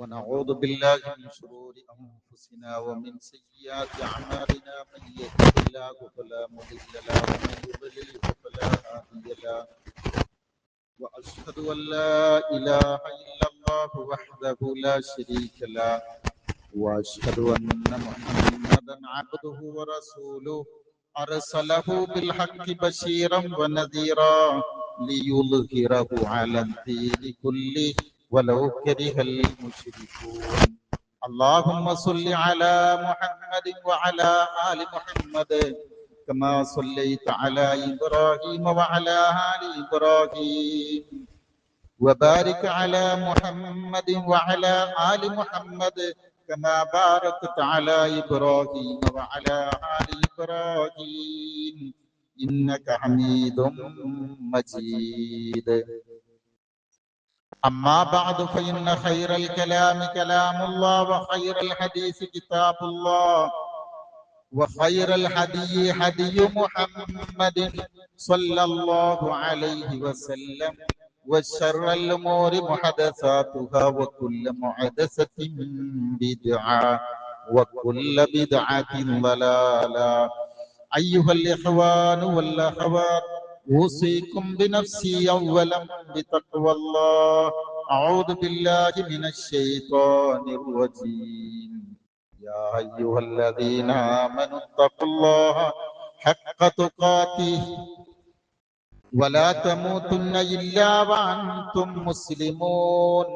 ونعوذ بالله من شرور أنفسنا ومن سيئات أعمالنا من يهده الله فلا مضل له ومن يضلل فلا هادي له وأشهد أن لا إله إلا الله وحده لا شريك له وأشهد أن محمدا عبده ورسوله أرسله بالحق بشيرا ونذيرا ليظهره على الدين كله ولو كره المشركون. اللهم صل على محمد وعلى آل محمد كما صليت على إبراهيم وعلى آل إبراهيم وبارك على محمد وعلى آل محمد كما باركت على إبراهيم وعلى آل إبراهيم إنك حميد مجيد. أما بعد فإن خير الكلام كلام الله وخير الحديث كتاب الله وخير الهدي هدي محمد صلى الله عليه وسلم وشر الأمور محدثاتها وكل محدثة بدعة وكل بدعة ضلالة. أيها الإخوان والأخوات أوصيكم بنفسي أولا بتقوى الله. أعوذ بالله من الشيطان الرجيم. يا أيها الذين آمنوا اتقوا الله حق تقاته ولا تموتن إلا وأنتم مسلمون.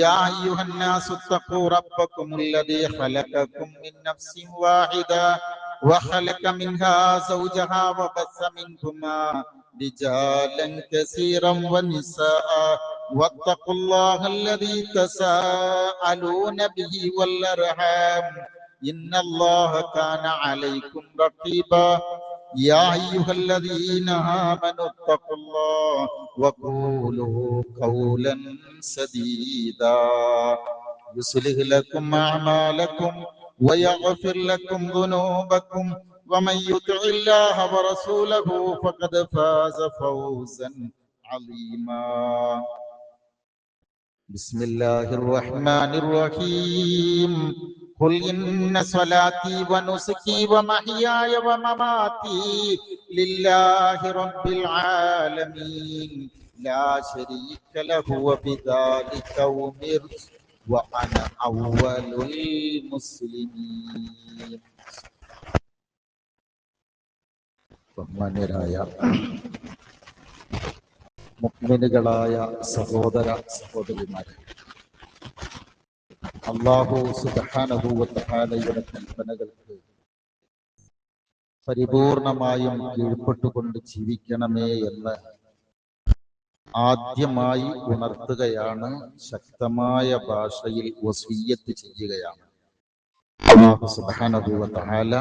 يا أيها الناس اتقوا ربكم الذي خلقكم من نفس واحدة وخلق منها زوجها وبث منهما رجالا كثيرا ونساء واتقوا الله الذي تساءلون به والأرحام إن الله كان عليكم رقيبا. يا أيها الذين آمنوا اتقوا الله وقولوا قولا سديدا يصلح لكم أعمالكم ويغفر لكم ذنوبكم ومن يطع الله ورسوله فقد فاز فوزا عظيما. بسم الله الرحمن الرحيم. قل إن صلاتي ونسكي ومحياي ومماتي لله رب العالمين لا شريك له وبذلك أمرت وأنا أول المسلمين. ബഹുമാന്യരായ മുഅ്മിനുകളായ സഹോദര സഹോദരിമാരെ, അല്ലാഹു സുബ്ഹാനഹു വ തആലയുടെ കൽപ്പനകൾക്ക് പരിപൂർണമായും കീഴ്പ്പെട്ടുകൊണ്ട് ജീവിക്കണമേ എന്ന് ആദ്യമായി ഉണർത്തുകയാണ്, ശക്തമായ ഭാഷയിൽ വസിയ്യത്ത് ചെയ്യുകയാണ്. അല്ലാഹു സുബ്ഹാനഹു വ തആല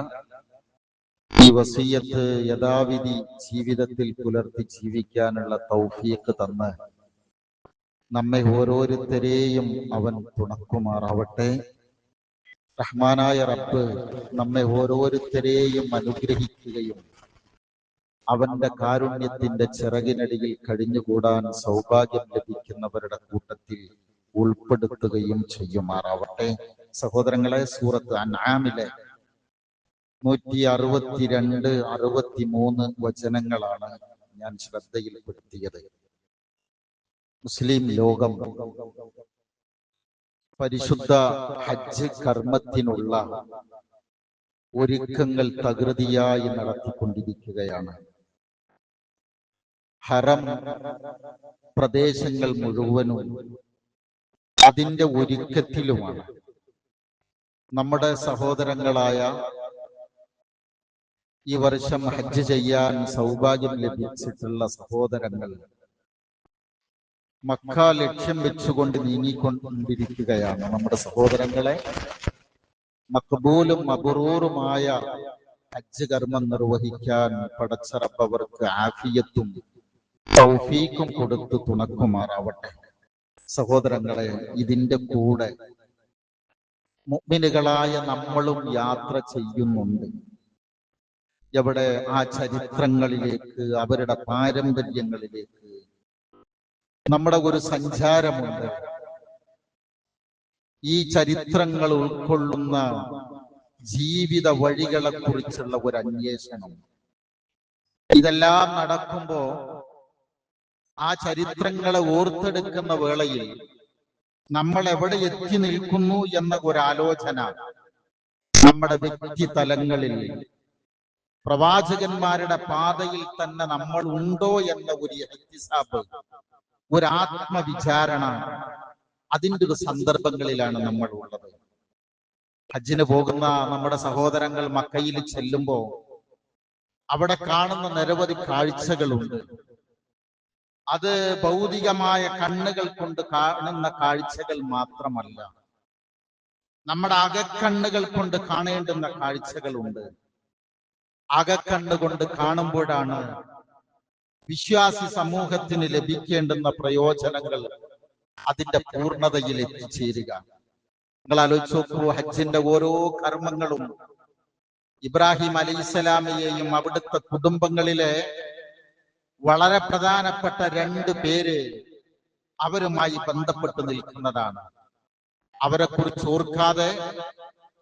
ഈ വസിയ്യത്ത് യഥാവിധി ജീവിതത്തിൽ പുലർത്തി ജീവിക്കാനുള്ള തൗഫീഖ് തന്ന് നമ്മെ ഓരോരുത്തരെയും അവൻ തുണക്കുമാറാവട്ടെ. റഹ്മാനായ റബ്ബ് നമ്മെ ഓരോരുത്തരെയും അനുഗ്രഹിക്കുകയും അവന്റെ കാരുണ്യത്തിന്റെ ചിറകിനടിയിൽ കഴിഞ്ഞുകൂടാൻ സൗഭാഗ്യം ലഭിക്കുന്നവരുടെ കൂട്ടത്തിൽ ഉൾപ്പെടുത്തുകയും ചെയ്യുമാറാവട്ടെ. സഹോദരങ്ങളെ, സൂറത്ത് അൻആമിലെ 162, 63 വചനങ്ങളാണ് ഞാൻ ശ്രദ്ധയിൽപ്പെടുത്തിയത്. മുസ്ലിം ലോകം പരിശുദ്ധ ഹജ്ജ് കർമ്മത്തിനുള്ള ഒരുക്കങ്ങൾ തകൃതിയായി നടത്തിക്കൊണ്ടിരിക്കുകയാണ്. ഹറം പ്രദേശങ്ങൾ മുഴുവനും അതിന്റെ ഒരുക്കത്തിലുമാണ്. നമ്മുടെ സഹോദരങ്ങളായ ഈ വർഷം ഹജ്ജ് ചെയ്യാൻ സൗഭാഗ്യം ലഭിച്ചിട്ടുള്ള സഹോദരങ്ങൾ മക്ക ലക്ഷ്യം വെച്ചുകൊണ്ട് നീങ്ങിക്കൊണ്ടിരിക്കുകയാണ്. നമ്മുടെ സഹോദരങ്ങളെ മഖ്ബൂലും മബ്റൂറുമായ ഹജ്ജ് കർമ്മം നിർവഹിക്കാൻ പടച്ച റബ്ബ് അവർക്ക് ആഫിയത്തും തൗഫീഖും കൊടുത്ത് തുണക്കുമാറാവട്ടെ. സഹോദരങ്ങളെ, ഇതിന്റെ കൂടെ മുഅ്മിനുകളായ നമ്മളും യാത്ര ചെയ്യുന്നുണ്ട്. എവിടെ? ആ ചരിത്രങ്ങളിലേക്ക്, അവരുടെ പാരമ്പര്യങ്ങളിലേക്ക് നമ്മുടെ ഒരു സഞ്ചാരമുണ്ട്. ഈ ചരിത്രങ്ങൾ ഉൾക്കൊള്ളുന്ന ജീവിത വഴികളെ കുറിച്ചുള്ള ഒരു അന്വേഷണം. ഇതെല്ലാം നടക്കുമ്പോ ആ ചരിത്രങ്ങളെ ഓർത്തെടുക്കുന്ന വേളയിൽ നമ്മൾ എവിടെ എത്തി നിൽക്കുന്നു എന്ന ഒരാലോചന നമ്മുടെ വ്യക്തി തലങ്ങളിൽ പ്രവാചകന്മാരുടെ പാതയിൽ തന്നെ നമ്മൾ ഉണ്ടോ എന്ന ഒരു ഇഹ്തിസാബ്, ഒരു ആത്മവിചാരണ, അതിൻ്റെ ഒരു സന്ദർഭങ്ങളിലാണ് നമ്മൾ ഉള്ളത്. ഹജ്ജിന് പോകുന്ന നമ്മുടെ സഹോദരങ്ങൾ മക്കയിൽ ചെല്ലുമ്പോ അവിടെ കാണുന്ന നിരവധി കാഴ്ചകളുണ്ട്. അത് ഭൗതികമായ കണ്ണുകൾ കൊണ്ട് കാണുന്ന കാഴ്ചകൾ മാത്രമല്ല, നമ്മുടെ അകക്കണ്ണുകൾ കൊണ്ട് കാണേണ്ടുന്ന കാഴ്ചകളുണ്ട്. അകക്കണ്ണുകൊണ്ട് കാണുമ്പോഴാണ് വിശ്വാസി സമൂഹത്തിന് ലഭിക്കേണ്ടുന്ന പ്രയോജനങ്ങൾ അതിന്റെ പൂർണ്ണതയിൽ എത്തിച്ചേരുക. നിങ്ങൾ ആലോചിച്ച് നോക്കൂ, ഹജ്ജിന്റെ ഓരോ കർമ്മങ്ങളും ഇബ്രാഹിം അലൈഹിസ്സലാമയെയും അവിടുത്തെ കുടുംബങ്ങളിലെ വളരെ പ്രധാനപ്പെട്ട 2 പേര് അവരുമായി ബന്ധപ്പെട്ട് നിൽക്കുന്നതാണ്. അവരെ കുറിച്ച് ഓർക്കാതെ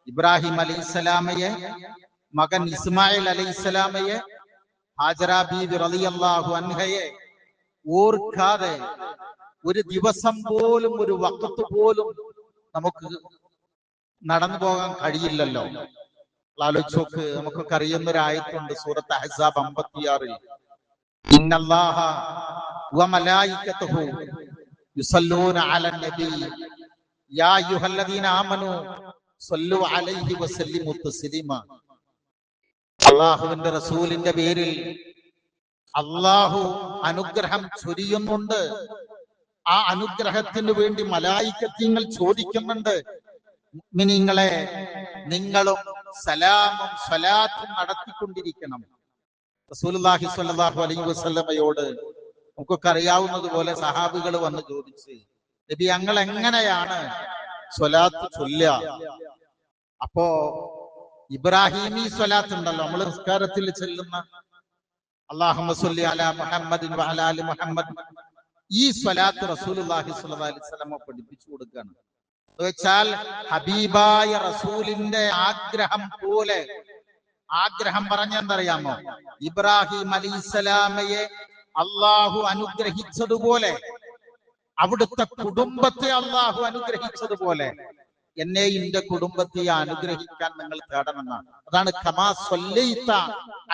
ഇബ്രാഹിം അലൈഹിസ്സലാമയെ, മകൻ ഇസ്മായിൽ അലൈഹിസ്സലാമയെ, ഹാജറ ബീവി റളിയല്ലാഹു അൻഹയെ ഓർക്കാതെ ഒരു ദിവസം പോലും, ഒരു വഖത്ത് പോലും നമുക്ക് നടന്നു പോകാൻ കഴിയില്ലല്ലോ. ആലോചിച്ച് നോക്ക്. നമുക്കൊക്കെ അറിയുന്ന ഒരു ആയത്തുണ്ട് സൂറത്ത് അഹ്സാബ് 56-ൽ, ഇന്നല്ലാഹ വമലായികതുഹു യുസല്ലൂന അലൻ നബി യാ അയ്യുഹല്ലദീന ആമനൂ സ്വല്ലു അലൈഹി വസല്ലിമു തസ്ലീമ. അല്ലാഹുവിന്റെ റസൂലിന്റെ പേരിൽ അല്ലാഹു അനുഗ്രഹം ചൊരിയുന്നുണ്ട്. ആ അനുഗ്രഹത്തിന് വേണ്ടി മലായികത്യങ്ങൾ ചോദിക്കുന്നുണ്ട്. മുഅ്മിനീങ്ങളെ, നിങ്ങളും സലാമും സ്വലാത്തും നടത്തിക്കൊണ്ടിരിക്കണം. റസൂലുള്ളാഹി സ്വല്ലല്ലാഹു അലൈഹി വസല്ലമയോട് നമുക്കൊക്കെ അറിയാവുന്നതുപോലെ സഹാബികൾ വന്ന് ചോദിച്ച്, നബി ഞങ്ങൾ എങ്ങനെയാണ് സ്വലാത്ത് ചൊല്ലുക? അപ്പോ ഇബ്രാഹിമി സ്വലാത്ത് ഉണ്ടല്ലോ, നമ്മൾ നിസ്കാരത്തിൽ ചെല്ലുന്ന അല്ലാഹുമ്മ സ്വല്ലി അലാ മുഹമ്മദിൻ വഅലാ ആലി മുഹമ്മദ്, ഈ സ്വലാത്ത് റസൂലുള്ളാഹി സ്വല്ലല്ലാഹു അലൈഹി വസല്ലമ പഠിപ്പിച്ചു കൊടുക്കുകയാണ്. എന്ന് വെച്ചാൽ ഹബീബായ റസൂലിന്റെ ആഗ്രഹം പോലെ, ആഗ്രഹം പറഞ്ഞെന്തറിയാമോ? ഇബ്രാഹിം അലൈഹിസ്സലാമയെ അള്ളാഹു അനുഗ്രഹിച്ചതുപോലെ, അവിടുത്തെ കുടുംബത്തെ അള്ളാഹു അനുഗ്രഹിച്ചതുപോലെ എന്നെ എന്റെ കുടുംബത്തെ അനുഗ്രഹിക്കാൻ നിങ്ങൾ തേടണമെന്നാണ്. അതാണ് കമാ സ്വല്ലൈത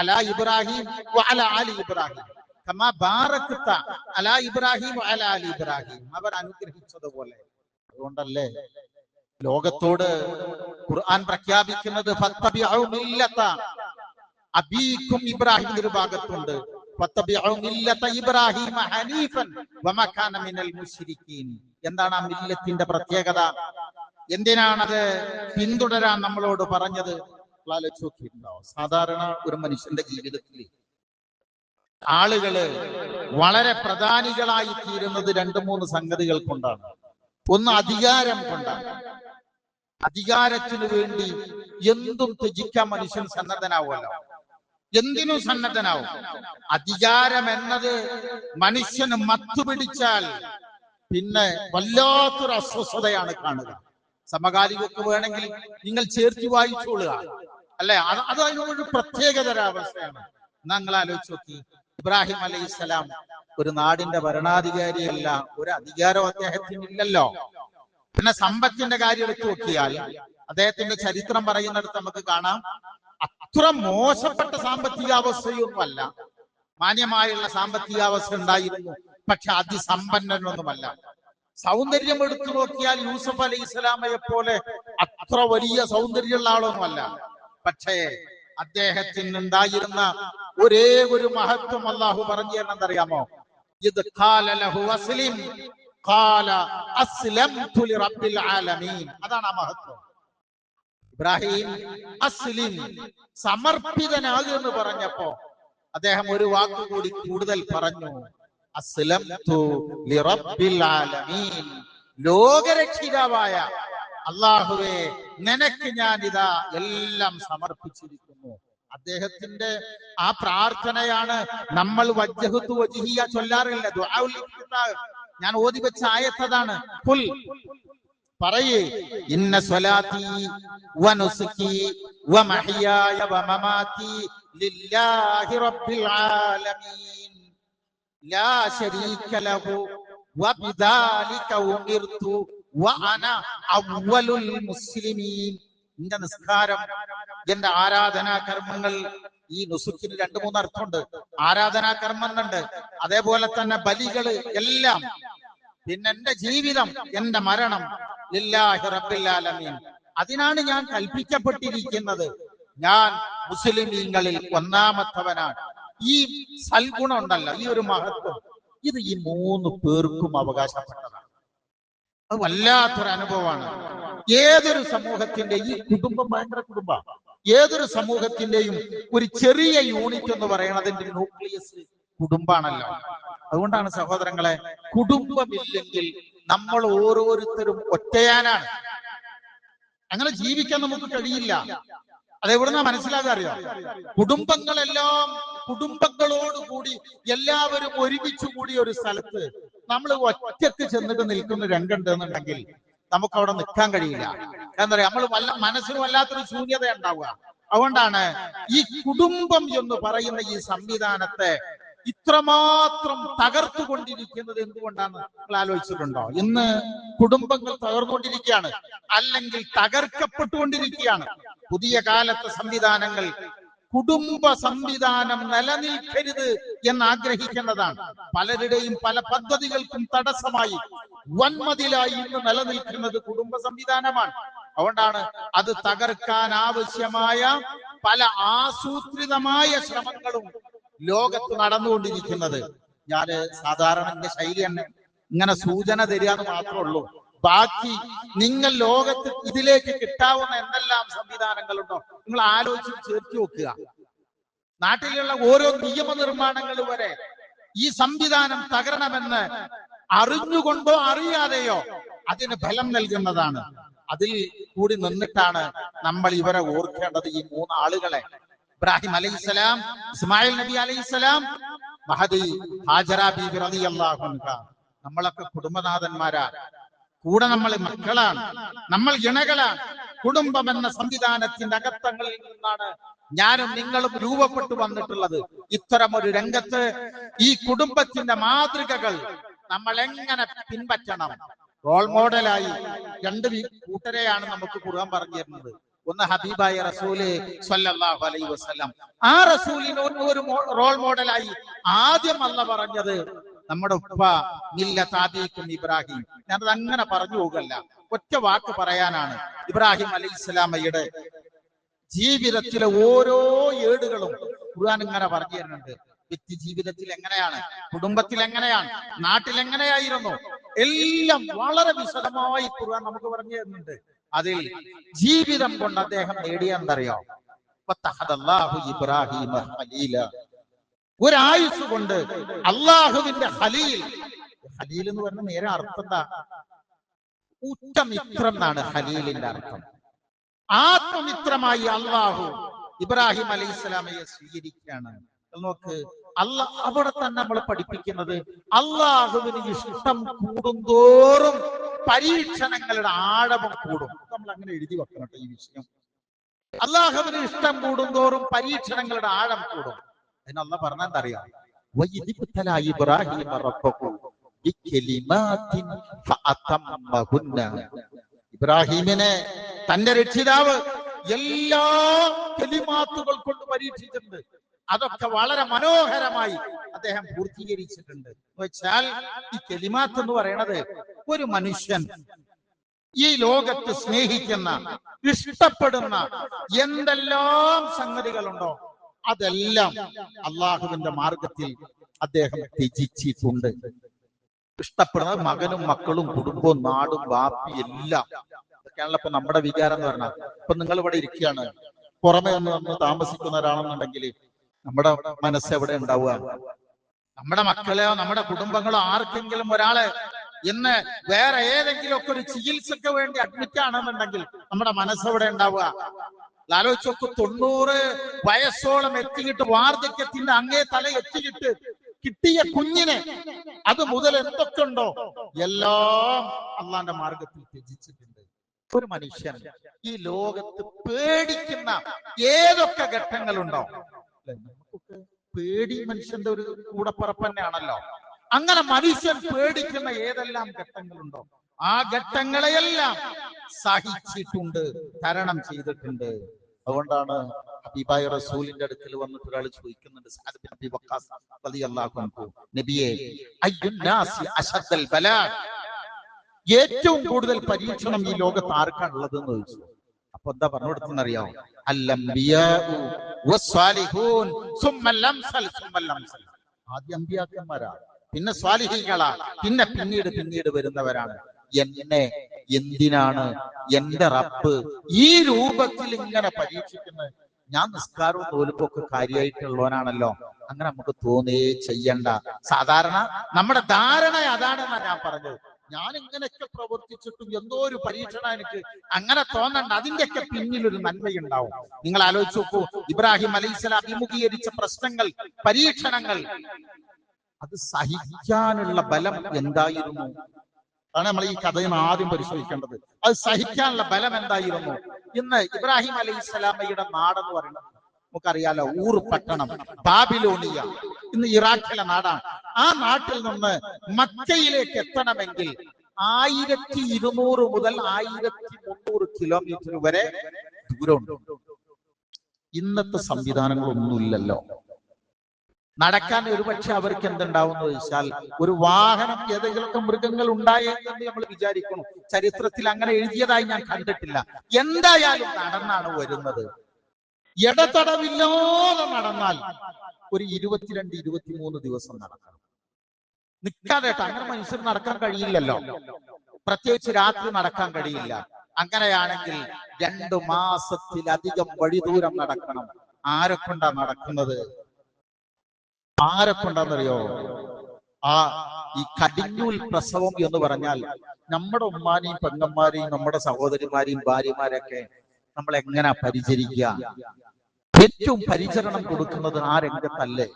അലാ ഇബ്രാഹിം വഅലാ ആലി ഇബ്രാഹിം കമാ ബാറക്ത അലാ ഇബ്രാഹിം വഅലാ ആലി ഇബ്രാഹിം, അവർ അനുഗ്രഹിച്ചതുപോലെ. അതുകൊണ്ടല്ലേ ലോകത്തോട് ഖുർആൻ പ്രഖ്യാപിക്കുന്നത് ഫത്തബിഉ മില്ലത അബീകും ഇബ്രാഹിം ഒരു ഭാഗത്തുണ്ട്, ഫത്തബിഉ മില്ലത ഇബ്രാഹിം ഹനീഫൻ വമാ കാന മിനൽ മുശ്രിക്കീൻ. എന്താണ് ആ മില്ലത്തിന്റെ പ്രത്യേകത? എന്തിനാണത് പിന്തുടരാൻ നമ്മളോട് പറഞ്ഞത്? സാധാരണ ഒരു മനുഷ്യന്റെ ജീവിതത്തിൽ ആളുകള് വളരെ പ്രധാനികളായി തീരുന്നത് 2-3 സംഗതികൾ കൊണ്ടാണ്. ഒന്ന് അധികാരം കൊണ്ടാണ്. അധികാരത്തിനു വേണ്ടി എന്തും ത്യജിക്കാൻ മനുഷ്യൻ സന്നദ്ധനാവുമല്ലോ, എന്തിനും സന്നദ്ധനാവും. അധികാരം എന്നത് മനുഷ്യന് മത്തുപിടിച്ചാൽ പിന്നെ വല്ലാത്തൊരു അസ്വസ്ഥതയാണ് കാണുക. സമകാലികൾക്ക് വേണമെങ്കിൽ നിങ്ങൾ ചേർത്തി വായിച്ചോളുക, അല്ലെ? അത് അതിനൊരു പ്രത്യേകതരാവസ്ഥയാണ്. നിങ്ങൾ ആലോചിച്ച് നോക്കി, ഇബ്രാഹിം അലൈഹിസ്സലാം ഒരു നാടിന്റെ ഭരണാധികാരിയല്ല, ഒരു അധികാരം അദ്ദേഹത്തിന് ഇല്ലല്ലോ. പിന്നെ സമ്പത്തിന്റെ കാര്യം എടുത്തു നോക്കിയാൽ അദ്ദേഹത്തിന്റെ ചരിത്രം പറയുന്നിടത്ത് നമുക്ക് കാണാം, അത്ര മോശപ്പെട്ട സാമ്പത്തികാവസ്ഥയൊന്നുമല്ല, മാന്യമായുള്ള സാമ്പത്തികാവസ്ഥ ഉണ്ടായിരുന്നു. പക്ഷെ അതിസമ്പന്നനൊന്നുമല്ല. സൗന്ദര്യം എടുത്തു നോക്കിയാൽ യൂസഫ് അലൈഹിസ്സലാമയെ പോലെ അത്ര വലിയ സൗന്ദര്യമുള്ള ആളൊന്നുമല്ല. പക്ഷേ അദ്ദേഹത്തിന് ഉണ്ടായിരുന്ന ഒരേ ഒരു മഹത്വം അള്ളാഹു പറഞ്ഞു തരുന്നറിയാമോ? ഇത് ഖാല ലഹു അസ്ലിം ഖാല അസ്ലംതു ലിറബ്ബിൽ ആലമീൻ. അതാണ് ആ മഹത്വം. ഇബ്രാഹിം അസ്ലിം, സമർപ്പിതനാകുമെന്ന് പറഞ്ഞപ്പോ അദ്ദേഹം ഒരു വാക്കുകൂടി കൂടുതൽ പറഞ്ഞു, അസ്ലംതു ലിറബ്ബിൽ ആലമീൻ, ലോകരക്ഷിതാവായ അല്ലാഹുവേ നിനക്ക് ഞാൻ ഇതാ എല്ലാം സമർപ്പിച്ചിരിക്കുന്നു. അദ്ദേഹത്തിന്റെ ആ പ്രാർത്ഥനയാണ് നമ്മൾ വജ്ജഹ്തു വജ്ഹിയ ചൊല്ലാറില്ല. ദുആഉൽ ഇഫ്തിതാഹ് ഞാൻ ഓതി വെച്ച ആയത്തതാണ്. ഖുൽ പറയേ, ഇന്ന സ്വലാത്തി വനുസുകി വമഹ്യായ വമമാതി ലില്ലാഹി റബ്ബിൽ ആലമീൻ ലാ ശരീക ലഹു വബിദാലിക ഉമിർതു വഅന അവ്വലുൽ മുസ്ലിമീൻ. എന്റെ നിസ്കാരം, എന്റെ ആരാധനാ കർമ്മങ്ങൾ, ഈ നുസുക്കിന് 2-3 അർത്ഥമുണ്ട്. ആരാധനാ കർമ്മം എന്നുണ്ട്, അതേപോലെ തന്നെ ബലികള് എല്ലാം. പിന്നെ എന്റെ ജീവിതം, എന്റെ മരണം ലില്ലാഹി റബ്ബിൽ ആലമീൻ, അതിനാണ് ഞാൻ കൽപ്പിക്കപ്പെട്ടിരിക്കുന്നത്. ഞാൻ മുസ്ലിമീങ്ങളിൽ ഒന്നാമത്തവനാണ്. ഈ സൽഗുണം ഉണ്ടല്ലോ, ഈ ഒരു മഹത്വം, ഇത് ഈ 3 പേർക്കും അവകാശപ്പെട്ടതാണ്. അത് വല്ലാത്തൊരു അനുഭവമാണ്. ഏതൊരു സമൂഹത്തിന്റെ, ഈ കുടുംബം ഭയങ്കര കുടുംബമാണ്. ഏതൊരു സമൂഹത്തിന്റെയും ഒരു ചെറിയ യൂണിറ്റ് എന്ന് പറയുന്നതിന്റെ ന്യൂക്ലിയസ് കുടുംബാണല്ലോ. അതുകൊണ്ടാണ് സഹോദരങ്ങളെ, കുടുംബമില്ലെങ്കിൽ നമ്മൾ ഓരോരുത്തരും ഒറ്റയാനാണ്. അങ്ങനെ ജീവിക്കാൻ നമുക്ക് കഴിയില്ല. അതെവിടുന്നാ മനസ്സിലാക്കാൻ അറിയാം? കുടുംബങ്ങളെല്ലാം കുടുംബങ്ങളോടുകൂടി എല്ലാവരും ഒരുമിച്ച് കൂടി ഒരു സ്ഥലത്ത് നമ്മൾ ഒറ്റക്ക് ചെന്നിട്ട് നിൽക്കുന്ന രംഗമുണ്ട് എന്നുണ്ടെങ്കിൽ നമുക്ക് അവിടെ നിൽക്കാൻ കഴിയില്ല. എന്താ പറയാ, നമ്മൾ മനസ്സിന് വല്ലാത്തൊരു ശൂന്യത ഉണ്ടാവുക. അതുകൊണ്ടാണ് ഈ കുടുംബം എന്ന് പറയുന്ന ഈ സംവിധാനത്തെ ഇത്രമാത്രം തകർത്തുകൊണ്ടിരിക്കുന്നത് എന്തുകൊണ്ടാണ് നിങ്ങൾ ആലോചിച്ചിട്ടുണ്ടോ? ഇന്ന് കുടുംബങ്ങൾ തകർന്നുകൊണ്ടിരിക്കുകയാണ്, അല്ലെങ്കിൽ തകർക്കപ്പെട്ടുകൊണ്ടിരിക്കുകയാണ്. പുതിയ കാലത്തെ സംവിധാനങ്ങൾ കുടുംബ സംവിധാനം നിലനിൽക്കരുത് എന്ന് ആഗ്രഹിക്കുന്നതാണ്. പലരുടെയും പല പദ്ധതികൾക്കും തടസ്സമായി വൻമതിലായി ഇന്ന് നിലനിൽക്കുന്നത് കുടുംബ സംവിധാനമാണ്. അതുകൊണ്ടാണ് അത് തകർക്കാൻ ആവശ്യമായ പല ആസൂത്രിതമായ ശ്രമങ്ങളും ലോകത്ത് നടന്നുകൊണ്ടിരിക്കുന്നത്. ഞാന് സാധാരണ എന്റെ ശൈലി തന്നെ ഇങ്ങനെ സൂചന തരികയെന്ന് മാത്രമേ ഉള്ളൂ. ബാക്കി നിങ്ങൾ ലോകത്ത് ഇതിലേക്ക് കിട്ടാവുന്ന എന്തെല്ലാം സംവിധാനങ്ങളുണ്ടോ നിങ്ങൾ ആലോചിച്ച് ചേർത്ത് വെക്കുക. നാട്ടിലുള്ള ഓരോ നിയമനിർമ്മാണങ്ങൾ വരെ ഈ സംവിധാനം തകരണമെന്ന് അറിഞ്ഞുകൊണ്ടോ അറിയാതെയോ അതിന് ഫലം നൽകുന്നതാണ്. അതിൽ കൂടി നിന്നിട്ടാണ് നമ്മൾ ഇവരെ ഓർക്കേണ്ടത്. ഈ 3 ആളുകളെ, ഇബ്രാഹിം അലൈഹിസ്സലാം, ഇസ്മായിൽ നബി അലൈഹിസ്സലാം, മഹദി ഹാജറ ബീബി റളിയല്ലാഹു അൻഹ. നമ്മളൊക്കെ കുടുംബനാഥന്മാരാ, കൂടെ നമ്മൾ മക്കളാണ്, നമ്മൾ ഇണകളാണ്. കുടുംബം എന്ന സംവിധാനത്തിന്റെ അകത്തങ്ങളിൽ നിന്നാണ് ഞാനും നിങ്ങളും രൂപപ്പെട്ടു വന്നിട്ടുള്ളത്. ഇത്തരമൊരു രംഗത്ത് ഈ കുടുംബത്തിന്റെ മാതൃകകൾ നമ്മൾ എങ്ങനെ പിൻപറ്റണം? റോൾ മോഡലായി 2 കൂട്ടരെയാണ് നമുക്ക് ഖുർആൻ പറഞ്ഞു തരുന്നത്. ഒന്ന് ഹബീബായ റസൂല് സ്വല്ലല്ലാഹു അലൈഹി വസല്ലം. ആ റസൂലിന് ഒരു റോൾ മോഡലായി ആദ്യം അല്ലാഹു പറഞ്ഞത് നമ്മുടെ ഉപ്പ മില്ലത്ത് അബീക്കും ഇബ്രാഹിം. ഞാനത് അങ്ങനെ പറഞ്ഞു പോകല്ല, ഒറ്റ വാക്ക് പറയാനാണ്. ഇബ്രാഹിം അലൈഹിസ്സലാമയുടെ ജീവിതത്തിലെ ഓരോ ഏടുകളും ഖുർആൻ ഇങ്ങനെ പറഞ്ഞു തരുന്നുണ്ട്. വ്യക്തി ജീവിതത്തിൽ എങ്ങനെയാണ്, കുടുംബത്തിൽ എങ്ങനെയാണ്, നാട്ടിൽ എങ്ങനെയായിരുന്നു, എല്ലാം വളരെ വിശദമായി ഖുർആൻ നമുക്ക് പറഞ്ഞു തരുന്നുണ്ട്. അതിൽ ജീവിതം കൊണ്ട് അദ്ദേഹം നേടിയെന്നറിയോ? ഇബ്രാഹിം ഖലീല, ഒരായുസ് കൊണ്ട് അള്ളാഹുവിന്റെ ഖലീൽ. ഖലീൽ എന്ന് പറഞ്ഞ നേരെ അർത്ഥം എന്താ? ഉറ്റമിത്രം എന്നാണ് ഖലീലിന്റെ അർത്ഥം. ആത്മമിത്രമായി അള്ളാഹു ഇബ്രാഹിം അലൈഹിസ്സലാമയെ സ്വീകരിക്കുകയാണ്. നോക്ക്, അവിടെ തന്നെ നമ്മൾ പഠിപ്പിക്കുന്നത് അള്ളാഹുവിന് ഇഷ്ടം കൂടുന്തോറും പരീക്ഷണങ്ങളുടെ ആഴവും കൂടും. നമ്മൾ അങ്ങനെ എഴുതി വെക്കണം ഈ വിഷയം. അള്ളാഹുവിന് ഇഷ്ടം കൂടുന്തോറും പരീക്ഷണങ്ങളുടെ ആഴം കൂടും. അതിന് അള്ളാഹ് പറഞ്ഞാൽ എന്താ അറിയാം? ഇബ്രാഹിമിനെ തന്റെ രക്ഷിതാവ് എല്ലാ കലിമാത്തുകൾ കൊണ്ട് പരീക്ഷിച്ചിട്ടുണ്ട്. അതൊക്കെ വളരെ മനോഹരമായി അദ്ദേഹം പൂർത്തീകരിച്ചിട്ടുണ്ട്. വെച്ചാൽ ഈ കലിമാത്ത് എന്ന് പറയുന്നത് ഒരു മനുഷ്യൻ ഈ ലോകത്ത് സ്നേഹിക്കുന്ന, ഇഷ്ടപ്പെടുന്ന എന്തെല്ലാം സംഗതികളുണ്ടോ അതെല്ലാം അള്ളാഹുവിന്റെ മാർഗത്തിൽ അദ്ദേഹം ത്യജിച്ചിട്ടുണ്ട്. ഇഷ്ടപ്പെടുന്നത് മകനും മക്കളും കുടുംബവും നാടും ബാപ്പി എല്ലാം. ഇതൊക്കെയാണല്ലോ ഇപ്പൊ നമ്മുടെ വികാരം എന്ന് പറഞ്ഞാൽ. ഇപ്പൊ നിങ്ങൾ ഇവിടെ ഇരിക്കുകയാണ്, പുറമെ ഒന്ന് താമസിക്കുന്ന ഒരാളെന്നുണ്ടെങ്കിൽ നമ്മുടെ മനസ്സ് എവിടെ ഉണ്ടാവുക? നമ്മുടെ മക്കളെയോ നമ്മുടെ കുടുംബങ്ങളോ ആർക്കെങ്കിലും ഒരാളെ ഇന്ന് വേറെ ഏതെങ്കിലും ഒക്കെ ഒരു ചികിത്സക്ക് വേണ്ടി അഡ്മിറ്റ് ആണെന്നുണ്ടെങ്കിൽ നമ്മുടെ മനസ്സെവിടെ ഉണ്ടാവുക? ആലോചിച്ചൊക്കെ 90 വയസ്സോളം എത്തിയിട്ട് വാർദ്ധക്യത്തിന്റെ അങ്ങേ തല എത്തിയിട്ട് കിട്ടിയ കുഞ്ഞിനെ അത് മുതൽ എന്തൊക്കെ ഉണ്ടോ എല്ലാം അള്ളാന്റെ മാർഗത്തിൽ ത്യജിച്ചിട്ടുണ്ട്. ഒരു മനുഷ്യൻ ഈ ലോകത്ത് പേടിക്കുന്ന ഏതൊക്കെ ഘട്ടങ്ങളുണ്ടോ? നമുക്കൊക്കെ പേടി മനുഷ്യന്റെ ഒരു കൂടപ്പറപ്പ് തന്നെയാണല്ലോ. അങ്ങനെ മനുഷ്യൻ പേടിക്കുന്ന ഏതെല്ലാം ഘട്ടങ്ങളുണ്ടോ ആ ഘട്ടങ്ങളെയെല്ലാം സഹിച്ചിട്ടുണ്ട്, തരണം ചെയ്തിട്ടുണ്ട്. അതുകൊണ്ടാണ് ഹബീബായ റസൂലിന്റെ അടുക്കൽ വന്നിട്ട് ഒരാൾ ചോദിക്കുന്നുണ്ട്, സഅദ് ബിൻ അബീ വഖാസ് റളിയല്ലാഹു അൻഹു, നബിയേ അയ്യുന്നാസി അശദ്ദൽ ബലാ, ഏറ്റവും കൂടുതൽ പരീക്ഷണം ഈ ലോകത്ത് ആർക്കാണുള്ളത് എന്ന് ചോദിച്ചു. അപ്പൊ എന്താ പറഞ്ഞു കൊടുത്തെന്നറിയാമോ? അൽ-അംബിയാഉ വസ്സാലിഹൂൻ സുമ്മൽ അംസൽ സുമ്മൽ അംസൽ. ആദ്യം അമ്പിയാക്കന്മാരാ, പിന്നെ സ്വാലിഹീങ്ങളാ, പിന്നെ പിന്നീട് വരുന്നവരാണ്. എന്നെ എന്തിനാണ് എന്റെ റബ്ബ് ഈ രൂപത്തിൽ ഇങ്ങനെ പരീക്ഷിക്കുന്നത്? ഞാൻ നിസ്കാരവും തോലുപ്പൊക്കെ കാര്യമായിട്ടുള്ളവനാണല്ലോ, അങ്ങനെ നമുക്ക് തോന്നുകയേ ചെയ്യണ്ട. സാധാരണ നമ്മുടെ ധാരണ അതാണെന്നാണ് ഞാൻ പറഞ്ഞത്. ഞാൻ ഇങ്ങനെയൊക്കെ പ്രവർത്തിച്ചിട്ടും എന്തോ ഒരു പരീക്ഷണം എനിക്ക് അങ്ങനെ തോന്നണ്ട, അതിന്റെയൊക്കെ പിന്നിലൊരു നന്മയുണ്ടാവും. നിങ്ങൾ ആലോചിച്ച് നോക്കൂ, ഇബ്രാഹിം അലൈഹിസ്സലാം അഭിമുഖീകരിച്ച പ്രശ്നങ്ങൾ, പരീക്ഷണങ്ങൾ, അത് സഹിക്കാനുള്ള ബലം എന്തായിരുന്നു? അതാണ് നമ്മൾ ഈ കഥയിൽ ആദ്യം പരിശോധിക്കേണ്ടത്. അത് സഹിക്കാനുള്ള ബലം എന്തായിരുന്നു? ഇന്ന് ഇബ്രാഹിം അലൈഹിസ്സലാമയുടെ നാടെന്ന് പറയുന്നത് നമുക്കറിയാലോ, ഊർ പട്ടണം, ബാബിലോണിയ, ഇന്ന് ഇറാഖിലെ നാടാണ്. ആ നാട്ടിൽ നിന്ന് മക്കയിലേക്ക് എത്തണമെങ്കിൽ 1200 മുതൽ 1300 കിലോമീറ്റർ വരെ ദൂരമുണ്ട്. ഇന്നത്തെ സംവിധാനങ്ങളൊന്നുമില്ലല്ലോ. നടക്കാൻ ഒരുപക്ഷെ അവർക്ക് എന്തുണ്ടാവും എന്ന് ചോദിച്ചാൽ, ഒരു വാഹനം, ഏതെങ്കിലുമൊക്കെ മൃഗങ്ങൾ ഉണ്ടായെന്ന് നമ്മൾ വിചാരിക്കണം. ചരിത്രത്തിൽ അങ്ങനെ എഴുതിയതായി ഞാൻ കണ്ടിട്ടില്ല. എന്തായാലും നടന്നാണ് വരുന്നത്. ഇടതടവില്ലാതെ നടന്നാൽ ഒരു 22-23 ദിവസം നടക്കണം, നിൽക്കാതെ. അങ്ങനെ മനുഷ്യർ നടക്കാൻ കഴിയില്ലല്ലോ, പ്രത്യേകിച്ച് രാത്രി നടക്കാൻ കഴിയില്ല. അങ്ങനെയാണെങ്കിൽ 2 മാസത്തിലധികം വഴി ദൂരം നടക്കണം. ആരെക്കൊണ്ടാ നടക്കുന്നത്? ആരെക്കൊണ്ടാന്നറിയോ? ഈ കടിഞ്ഞൂൽ പ്രസവം എന്ന് പറഞ്ഞാൽ നമ്മുടെ ഉമ്മാനെയും പെങ്ങന്മാരെയും നമ്മുടെ സഹോദരിമാരെയും ഭാര്യമാരൊക്കെ നമ്മൾ എങ്ങനെ പരിചരിക്കുക? ഏറ്റവും പരിചരണം കൊടുക്കുന്നത് ആ രംഗത്തല്ലേ?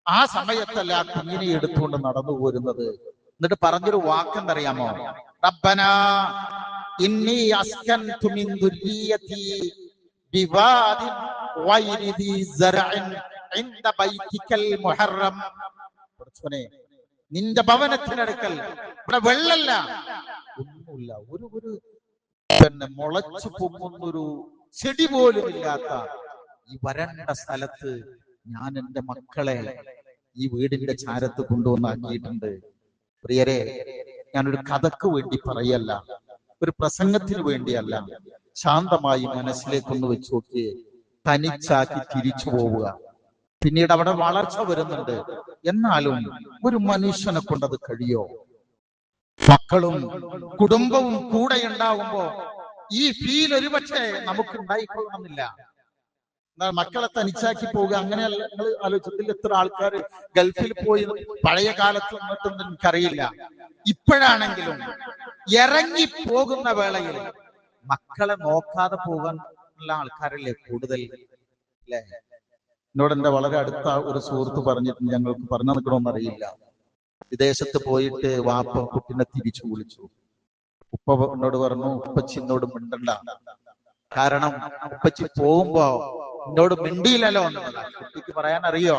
ആ സമയത്തല്ല ആ കുഞ്ഞിനെ എടുത്തുകൊണ്ട് നടന്നു പോരുന്നത്. എന്നിട്ട് പറഞ്ഞൊരു വാക്കെന്തറിയാമോ? റബ്ബനാ ഇന്നി അസ്കൻതു മിൻ ദുർരിയതി ബിവാദിൻ ഗൈരി ദി സറഇൻ ഇൻദ ബൈതിക്കൽ മുഹറം. നിന്റെ ഭവനത്തിനടുക്കൽ, ഇവിടെ വെള്ളല്ല, ഒന്നുമില്ല, ഒരു മുളച്ചു പൊങ്ങുന്നൊരു ചെടി പോലും ഇല്ലാത്ത ഈ വരണ്ട സ്ഥലത്ത് ഞാൻ എൻ്റെ മക്കളെ ഈ വീടിന്റെ ചാരത്ത് കൊണ്ടുവന്നാക്കിയിട്ടുണ്ട്. പ്രിയരെ, ഞാനൊരു കഥക്ക് വേണ്ടി പറയല്ല, ഒരു പ്രസംഗത്തിന് വേണ്ടിയല്ല. ശാന്തമായി മനസ്സിലേക്കൊന്ന് വെച്ച് നോക്കിയേ. തനിച്ചാക്കി തിരിച്ചു പോവുക. പിന്നീട് അവിടെ വളർച്ച വരുന്നുണ്ട്. എന്നാലും ഒരു മനുഷ്യനെ കൊണ്ടത് കഴിയോ? മക്കളും കുടുംബവും കൂടെ ഉണ്ടാവുമ്പോ ഈ ഫീൽ ഒരുപക്ഷെ നമുക്ക് ഉണ്ടായിക്കൊള്ളണമെന്നില്ല. മക്കളെ തനിച്ചാക്കി പോവുക, അങ്ങനെയല്ല. നിങ്ങൾ ആലോചിച്ചതിൽ എത്ര ആൾക്കാർ ഗൾഫിൽ പോയി പഴയ കാലത്ത് വന്നിട്ടൊന്നും എനിക്കറിയില്ല. ഇപ്പോഴാണെങ്കിലും ഇറങ്ങി പോകുന്ന വേളയിൽ മക്കളെ നോക്കാതെ പോകാൻ ഉള്ള ആൾക്കാരല്ലേ കൂടുതൽ, അല്ലേ? എന്നോട് എന്റെ വളരെ അടുത്ത ഒരു സുഹൃത്ത് പറഞ്ഞിട്ട്, ഞങ്ങൾക്ക് പറഞ്ഞു നിൽക്കണമെന്നറിയില്ല, വിദേശത്ത് പോയിട്ട് വാപ്പ കുട്ടിനെ തിരിച്ചു വിളിച്ചു. ഉപ്പ എന്നോട് പറഞ്ഞു, ഉപ്പച്ചിന്നോട് മിണ്ടണ്ട, കാരണം ഉപ്പച്ചി പോകുമ്പോ എന്നോട് മിണ്ടിയില്ലല്ലോ എന്നുള്ളതാണ്. കുട്ടിക്ക് പറയാൻ അറിയോ?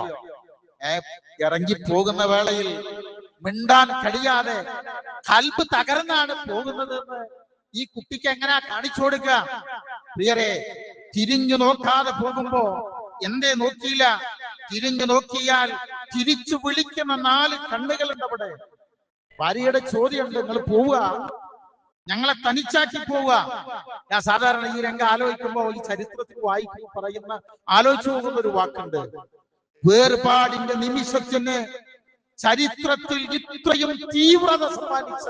ഇറങ്ങി പോകുന്ന വേളയിൽ മിണ്ടാൻ കഴിയാതെ കൽബ് തകർന്നാണ് പോകുന്നതെന്ന് ഈ കുട്ടിക്ക് എങ്ങനെയാ കാണിച്ചു കൊടുക്കുക? പ്രിയരെ, തിരിഞ്ഞു നോക്കാതെ പോകുമ്പോ എന്തേ നോക്കിയില്ല? തിരിഞ്ഞു നോക്കിയാൽ തിരിച്ചു വിളിക്കുന്ന 4 കണ്ണുകളുണ്ട് അവിടെ. ഭാര്യയുടെ ചോദ്യമുണ്ട്, നിങ്ങൾ പോവുക, ഞങ്ങളെ തനിച്ചാക്കി പോവുക. ഞാൻ സാധാരണ ഈ രംഗം ആലോചിക്കുമ്പോ ഈ ചരിത്രത്തിൽ വായിക്കുമ്പോൾ പറയുന്ന, ആലോചിച്ചു പോകുന്ന ഒരു വാക്കുണ്ട്, വേർപാടിന്റെ നിമിഷത്തിന് ചരിത്രത്തിൽ ഇത്രയും തീവ്രത സമ്മാനിച്ച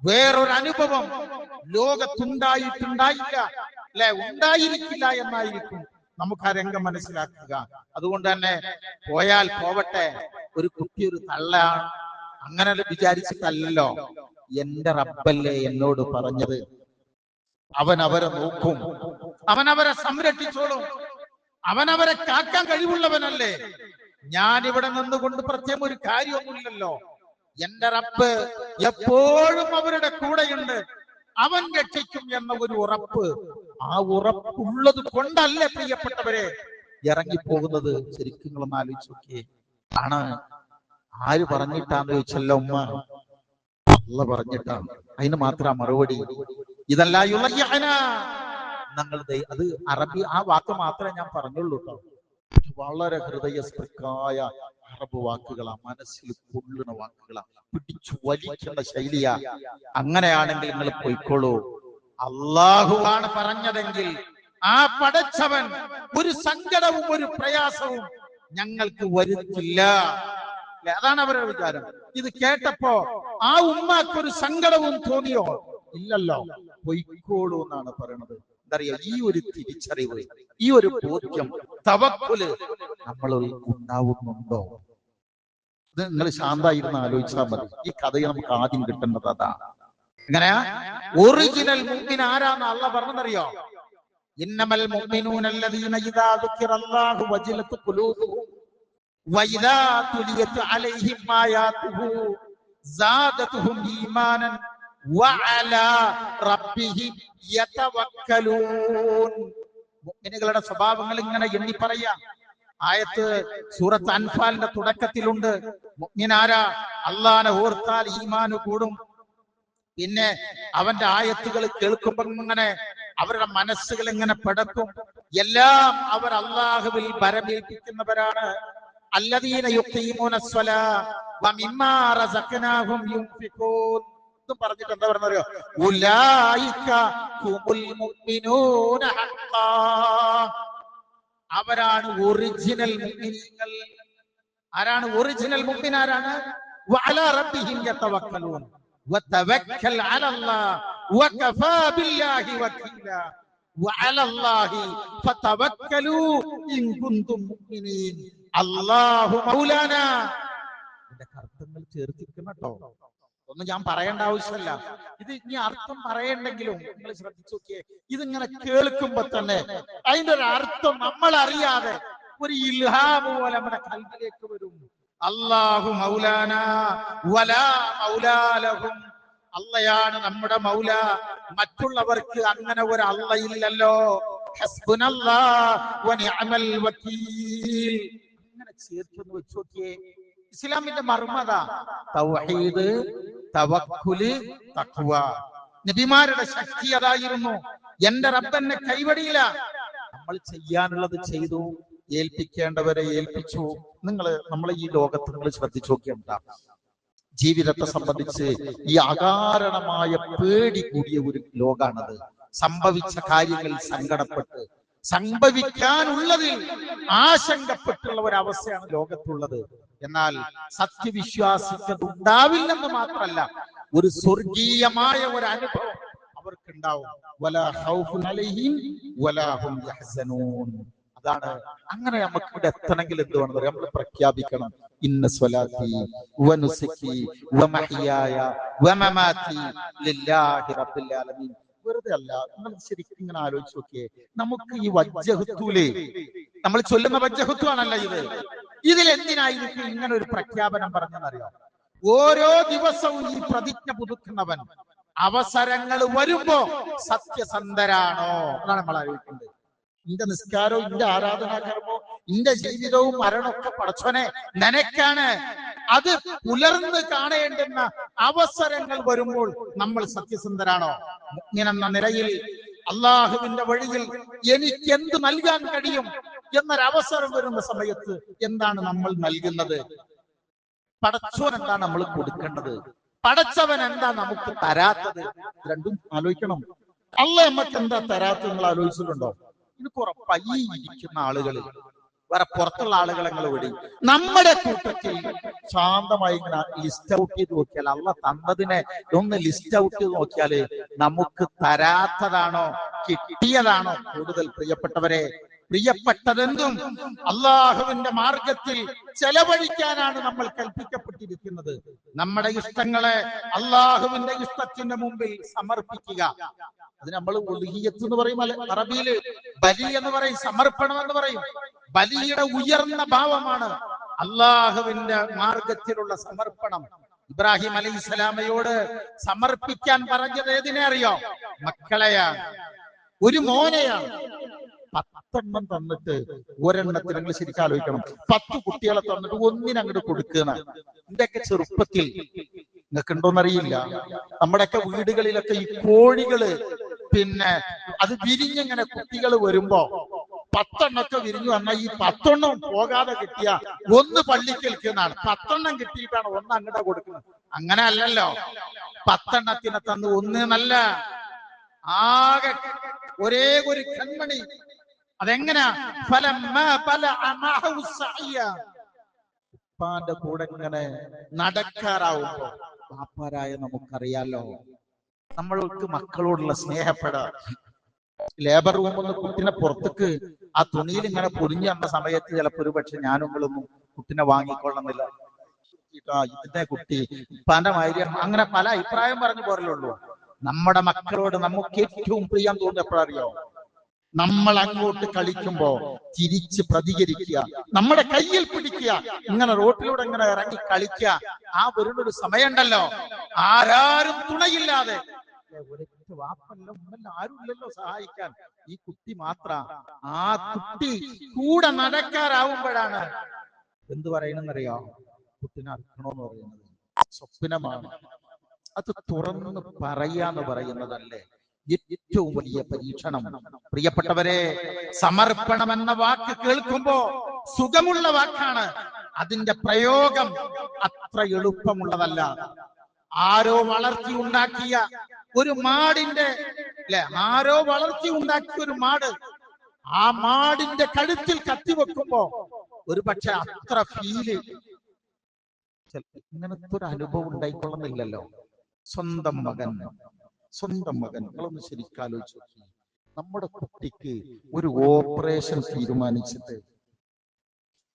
വേറൊരു അനുഭവം ലോകത്തുണ്ടായിട്ടുണ്ടായില്ല, അല്ലെ? ഉണ്ടായിരിക്കില്ല എന്നായിരിക്കും നമുക്ക് ആ രംഗം മനസ്സിലാക്കുക. അതുകൊണ്ട് തന്നെ പോയാൽ പോവട്ടെ, ഒരു കുട്ടി ഒരു തള്ളാണ്, അങ്ങനെ വിചാരിച്ചിട്ടല്ലോ. എന്റെ റബ്ബല്ലേ എന്നോട് പറഞ്ഞത്. അവൻ അവരെ നോക്കും, അവൻ അവരെ സംരക്ഷിച്ചോളും, അവൻ അവരെ കാക്കാൻ കഴിവുള്ളവനല്ലേ. ഞാൻ ഇവിടെ നിന്നുകൊണ്ട് പ്രത്യേകം ഒരു കാര്യമൊന്നുമില്ലല്ലോ. എന്റെ റബ്ബ് എപ്പോഴും അവരുടെ കൂടെയുണ്ട്. അവൻ രക്ഷിക്കും എന്ന ഒരു ഉറപ്പ്. ആ ഉറപ്പുള്ളത് കൊണ്ടല്ല പ്രിയപ്പെട്ടവരെ ഇറങ്ങിപ്പോകുന്നത്. ശരിക്കും നിങ്ങളൊന്ന് ആലോചിച്ച് നോക്കിയേ. ആണ് ആര് പറഞ്ഞിട്ടാന്ന് ചോദിച്ചല്ലോ, ഉമ്മ അള്ള പറഞ്ഞിട്ടാണ്. അതിന് മാത്രം മറുപടി. ഇതല്ല ഞങ്ങൾ അത് അറബി ആ വാക്ക് മാത്രമേ ഞാൻ പറഞ്ഞുള്ളൂ കേട്ടോ. വളരെ ഹൃദയസ്പൃക്കായ അറബ് വാക്കുകളാ, മനസ്സിൽ കൊള്ളുന്ന വാക്കുകളാ, പിടിച്ചു വലിക്കേണ്ട ശൈലിയാ. അങ്ങനെയാണെങ്കിൽ നിങ്ങൾ പോയിക്കോളൂ. അള്ളാഹുവാണ് പറഞ്ഞതെങ്കിൽ ആ പടച്ചവൻ ഒരു സങ്കടവും ഒരു പ്രയാസവും ഞങ്ങൾക്ക് വരുത്തില്ല. അതാണ് അവരുടെ വിചാരം. ഇത് കേട്ടപ്പോ ആ ഉമ്മാക്കൊരു സങ്കടവും തോന്നിയോ? ഇല്ലല്ലോ. പൊയ്ക്കോളൂ എന്നാണ് പറയണത്. എന്തറിയോ, ഈ ഒരു തിരിച്ചറിവ്, ഈ ഒരു ബോധ്യം, തവക്കുല് നമ്മളിൽ ഉണ്ടാവുന്നുണ്ടോ? ഇത് നിങ്ങൾ ശാന്തായിരുന്ന് ആലോചിച്ചാൽ മതി. ഈ കഥയെ നമുക്ക് ആദ്യം കിട്ടേണ്ടത് അതാണ്. എങ്ങനെയാ ഒറിജിനൽ മുഅ്മിൻ ആരാന്ന് അള്ളാഹ് പറഞ്ഞതറിയോ? ഇന്നമൽ മുഅ്മിനൂന അല്ലദീന ഇദാ ദുക്കിറല്ലാഹു വജിലത് ഖുലൂബുഹും വഇദാ തുലിയത് അലൈഹിം ആയാതുഹു സാദതുഹും ഈമാനൻ വഅലാ റബ്ബിഹിം യതവക്കലൂൻ. മുഅ്മിനുകളുടെ സ്വഭാവങ്ങൾ ഇങ്ങനെ എണ്ണി പറയാ. ആയത്ത് സൂറത്ത് അൻഫാലിന്റെ തുടക്കത്തിലുണ്ട്. മുഅ്മിനാരാ? അല്ലാഹനെ ഓർത്താൽ ഈമാന് കൂടും. പിന്നെ അവന്റെ ആയത്തുകൾ കേൾക്കുമ്പോൾ ഇങ്ങനെ അവരുടെ മനസ്സുകൾ ഇങ്ങനെ പിടക്കും. എല്ലാം അവർ അല്ലാഹുവിൽ ഭരമേൽപ്പിക്കുന്നവരാണ്. അല്ലദീന യുഖീമൂനസ് സ്വലാഹ വമിമ്മാ റസഖ്നാഹും യുൻഫിഖൂൻ. ഇതും പറഞ്ഞിട്ട് എന്താ പറഞ്ഞറിയോ? ഉലൈക ഹുമുൽ മുഅ്മിനൂന ഹഖ്ഖാ. അവരാണ് ഒറിജിനൽ മുഅ്മിനീങ്ങൾ. ആരാണ് ഒറിജിനൽ മുഅ്മിൻ? ആരാണ്? വഅലാ റബ്ബിഹിം യതവക്കലൂൻ വതവക്കൽ അലല്ലാഹ് വകഫാ ബില്ലാഹി വകീലാ വഅലല്ലാഹി ഫതവക്കലൂ ഇൻ കുൻതും മുഅ്മിനീൻ. അല്ലാഹു മൗലാനാ. ഇതിന്റെ അർത്ഥങ്ങൾ ചേർത്തിരിക്കണം കേട്ടോ. ഒന്നും ഞാൻ പറയേണ്ട ആവശ്യമില്ല. ഇത് ഇനി അർത്ഥം പറയണ്ടെങ്കിലും നിങ്ങൾ ശ്രദ്ധിച്ചു നോക്കിയേ. ഇതിങ്ങനെ കേൾക്കുമ്പോ തന്നെ അതിന്റെ ഒരു അർത്ഥം നമ്മൾ അറിയാതെ ഒരു ഇൽഹാമ് പോലെ നമ്മുടെ കൽബിലേക്ക് വരും. അല്ലാഹു മൗലാന വലാ മൗലാ ലഹും. അള്ളയാണ് നമ്മുടെ മൗല, മറ്റുള്ളവർക്ക് അങ്ങനെ ഒരു അള്ള ഇല്ലല്ലോ. ഹസ്ബുനല്ലാഹ് വനിഅമൽ വകീൽ. അങ്ങനെ ചേർത്തെന്ന് വെച്ച് നോക്കിയേ. ഇസ്ലാമിന്റെ മർമ്മത തൗഹീദ്, തവക്കുല്, തഖ്വ. നബിമാരുടെ ശക്തി അതായിരുന്നു. എന്റെ റബ്ബെന്നെ കൈവടിയില്ല. നമ്മൾ ചെയ്യാനുള്ളത് ചെയ്തു, ഏൽപ്പിക്കേണ്ടവരെ ഏൽപ്പിച്ചു. നമ്മൾ ഈ ലോകത്ത് നിങ്ങൾ ശ്രദ്ധിച്ചു നോക്കിയാൽ ജീവിതത്തെ സംബന്ധിച്ച് ഈ അകാരണമായ പേടി കൂടിയ ഒരു ലോകാണത്. സംഭവിച്ച കാര്യങ്ങളിൽ സങ്കടപ്പെട്ട്, സംഭവിക്കാനുള്ളതിൽ ആശങ്കപ്പെട്ടുള്ള ഒരവസ്ഥയാണ് ലോകത്തുള്ളത്. എന്നാൽ സത്യവിശ്വാസിക്ക് ഉണ്ടാവില്ലെന്ന് മാത്രമല്ല, ഒരു സ്വർഗീയമായ ഒരു അനുഭവം അവർക്കുണ്ടാവും. വലാ ഖൗഫുൻ അലൈഹിം വലാ ഹും യഹ്സനൂൻ. അതാണ്. അങ്ങനെ നമുക്ക് ഇവിടെ എത്തണമെങ്കിൽ എന്ത് വേണം? നമ്മൾ പ്രഖ്യാപിക്കണം, ഇന്ന സ്വലാത്തി വനുസുക്കി വമഹ്യായ വമമാതി ലില്ലാഹി റബ്ബിൽ ആലമീൻ. വെറുതെ അല്ല. നിങ്ങൾ ശരിക്കും ഇങ്ങനെ ആലോചിച്ച് നോക്കിയേ. നമുക്ക് ഈ വജ്ജഹത്തൂലേ, നമ്മൾ ചൊല്ലുന്ന വജ്ജഹത്തു ആണല്ലോ ഇത്. ഇതിലെന്തിനായിരിക്കും ഇങ്ങനെ ഒരു പ്രഖ്യാപനം പറഞ്ഞെന്നറിയോ? ഓരോ ദിവസവും ഈ പ്രതിജ്ഞ പുതുക്കുന്നവൻ അവസരങ്ങൾ വരുമ്പോ സത്യസന്ധരാണോ എന്നാണ് നമ്മൾ ആലോചിക്കുന്നത്. ഇന്റെ നിസ്കാരവും ഇന്റെ ആരാധനാകർമ്മവും ഇന്റെ ജീവിതവും മരണമൊക്കെ പടച്ചോനെ നിനക്കാണ്. അത് പുലർന്ന് കാണേണ്ടുന്ന അവസരങ്ങൾ വരുമ്പോൾ നമ്മൾ സത്യസന്ധരാണോ? മുഅ്മിൻ എന്ന നിലയിൽ അള്ളാഹുവിന്റെ വഴിയിൽ എനിക്ക് എന്ത് നൽകാൻ കഴിയും എന്നൊരവസരം വരുന്ന സമയത്ത് എന്താണ് നമ്മൾ നൽകുന്നത്? പടച്ചോൻ എന്താ നമ്മൾ കൊടുക്കേണ്ടത്? പടച്ചവൻ എന്താ നമുക്ക് തരാത്തത്? രണ്ടും ആലോചിക്കണം. അള്ളാഹ് നമുക്ക് എന്താ തരാത്തത് നിങ്ങൾ ആലോചിച്ചിട്ടുണ്ടോ? എനിക്ക് ഉറപ്പായി ഈ ഇരിക്കുന്ന ആളുകൾ, വേറെ പുറത്തുള്ള ആളുകളെ വിടി, നമ്മുടെ കൂട്ടത്തിൽ ശാന്തമായി ഇങ്ങനെ ലിസ്റ്റ് ഔട്ട് ചെയ്ത് നോക്കിയാൽ, അള്ളാഹ് തന്നതിനെ ഒന്ന് ലിസ്റ്റ് ഔട്ട് ചെയ്ത് നോക്കിയാല് നമുക്ക് തരാത്തതാണോ കിട്ടിയതാണോ കൂടുതൽ? പ്രിയപ്പെട്ടവരെ, പ്രിയപ്പെട്ടതെന്തും അള്ളാഹുവിന്റെ മാർഗത്തിൽ ചെലവഴിക്കാനാണ് നമ്മൾ കൽപ്പിക്കപ്പെട്ടിരിക്കുന്നത്. നമ്മുടെ ഇഷ്ടങ്ങളെ അള്ളാഹുവിന്റെ ഇഷ്ടത്തിന്റെ മുമ്പിൽ സമർപ്പിക്കുക. അത് നമ്മൾ ഉൽഹിയത്ത് എന്ന് പറയും, അറബിയില് ബലി എന്ന് പറയും, സമർപ്പണം എന്ന് പറയും. ബലിയുടെ ഉയർന്ന ഭാവമാണ് അള്ളാഹുവിന്റെ മാർഗത്തിലുള്ള സമർപ്പണം. ഇബ്രാഹിം അലൈഹിസ്സലാമയോട് സമർപ്പിക്കാൻ പറഞ്ഞത് ഏതിനെ അറിയോ? മക്കളെയാണ്, ഒരു മോനെയാണ്. 10 തന്നിട്ട് ഒരെണ്ണത്തിന് നിങ്ങൾ ശരിക്കും ആലോചിക്കണം. 10 കുട്ടികളെ തന്നിട്ട് ഒന്നിനങ്ങോട്ട് കൊടുക്കുകയാണ്. എന്റെയൊക്കെ ചെറുപ്പത്തിൽ, നിങ്ങൾക്ക് ഉണ്ടോന്നറിയില്ല, നമ്മുടെയൊക്കെ വീടുകളിലൊക്കെ ഈ കോഴികള് പിന്നെ അത് വിരിഞ്ഞിങ്ങനെ കുട്ടികൾ വരുമ്പോ 10 വിരിഞ്ഞു വന്നാൽ ഈ 10 പോകാതെ കിട്ടിയ ഒന്ന് പള്ളിക്കേൽക്കുന്നതാണ്. 10 കിട്ടിയിട്ടാണ് ഒന്ന് അങ്ങോട്ട് കൊടുക്കുന്നത്. അങ്ങനെ അല്ലല്ലോ, 10 തന്ന് ഒന്ന് നല്ല ആകെ ഒരേ ഒരു കൺമണി. അതെങ്ങനാ? ഉപ്പാന്റെ കൂടെ ഇങ്ങനെ നടക്കാറാവുമ്പോ പാപ്പാരായ നമുക്കറിയാലോ, നമ്മൾക്ക് മക്കളോടുള്ള സ്നേഹപ്പെടാ. ലേബർ റൂമിൽ നിന്ന് കുട്ടിനെ പുറത്തേക്ക് ആ തുണിയിൽ ഇങ്ങനെ പൊതിഞ്ഞു തന്ന സമയത്ത് ചിലപ്പോൾ ഒരു പക്ഷെ ഞാനൊന്നും കുട്ടിനെ വാങ്ങിക്കൊള്ളുന്നില്ല. ഇതിന്റെ കുട്ടി ഉപ്പാന്റെ മാതിരി, അങ്ങനെ പല അഭിപ്രായം പറഞ്ഞു പോരലുള്ളൂ. നമ്മുടെ മക്കളോട് നമുക്ക് ഏറ്റവും പ്രിയം തോന്നുന്നത് എപ്പോഴറിയോ? നമ്മൾ അങ്ങോട്ട് കളിക്കുമ്പോ തിരിച്ച് പ്രതികരിക്കുക, നമ്മുടെ കയ്യിൽ പിടിക്കുക, ഇങ്ങനെ റോട്ടിലൂടെ ഇങ്ങനെ ഇറങ്ങി കളിക്കുക. ആ വരുന്നൊരു സമയമുണ്ടല്ലോ, ആരാരും തുണയില്ലാതെ, വാപ്പല്ല ഉമ്മല്ല ആരുമില്ലല്ലോ സഹായിക്കാൻ, ഈ കുട്ടി മാത്ര. ആ കുട്ടി കൂടെ നടക്കാറാവുമ്പോഴാണ് എന്ത് പറയണമെന്നറിയോ? കുട്ടിനെ അർക്കണമെന്ന് പറയുന്നത് സ്വപ്നമാണ്. അത് തുറന്ന് പറയാന്ന് പറയുന്നതല്ലേ ഏറ്റവും വലിയ പരീക്ഷണം. പ്രിയപ്പെട്ടവരെ, സമർപ്പണം എന്ന വാക്ക് കേൾക്കുമ്പോ സുഖമുള്ള വാക്കാണ്. അതിന്റെ പ്രയോഗം അത്ര എളുപ്പമുള്ളതല്ല. ആരോ വളർത്തി ഉണ്ടാക്കിയ ഒരു മാടിന്റെ ആരോ വളർത്തി ഉണ്ടാക്കിയ ഒരു മാട്, ആ മാടിന്റെ കഴുത്തിൽ കത്തിവെക്കുമ്പോ ഒരു പക്ഷെ അത്ര ഫീല് ഇങ്ങനത്തെ ഒരു അനുഭവം ഉണ്ടായിക്കൊള്ളുന്നില്ലല്ലോ. സ്വന്തം മകൻ നിങ്ങളൊന്ന് ശരിക്കാലോചിച്ച് നോക്കി. നമ്മുടെ കുട്ടിക്ക് ഒരു ഓപ്പറേഷൻ തീരുമാനിച്ചിട്ട്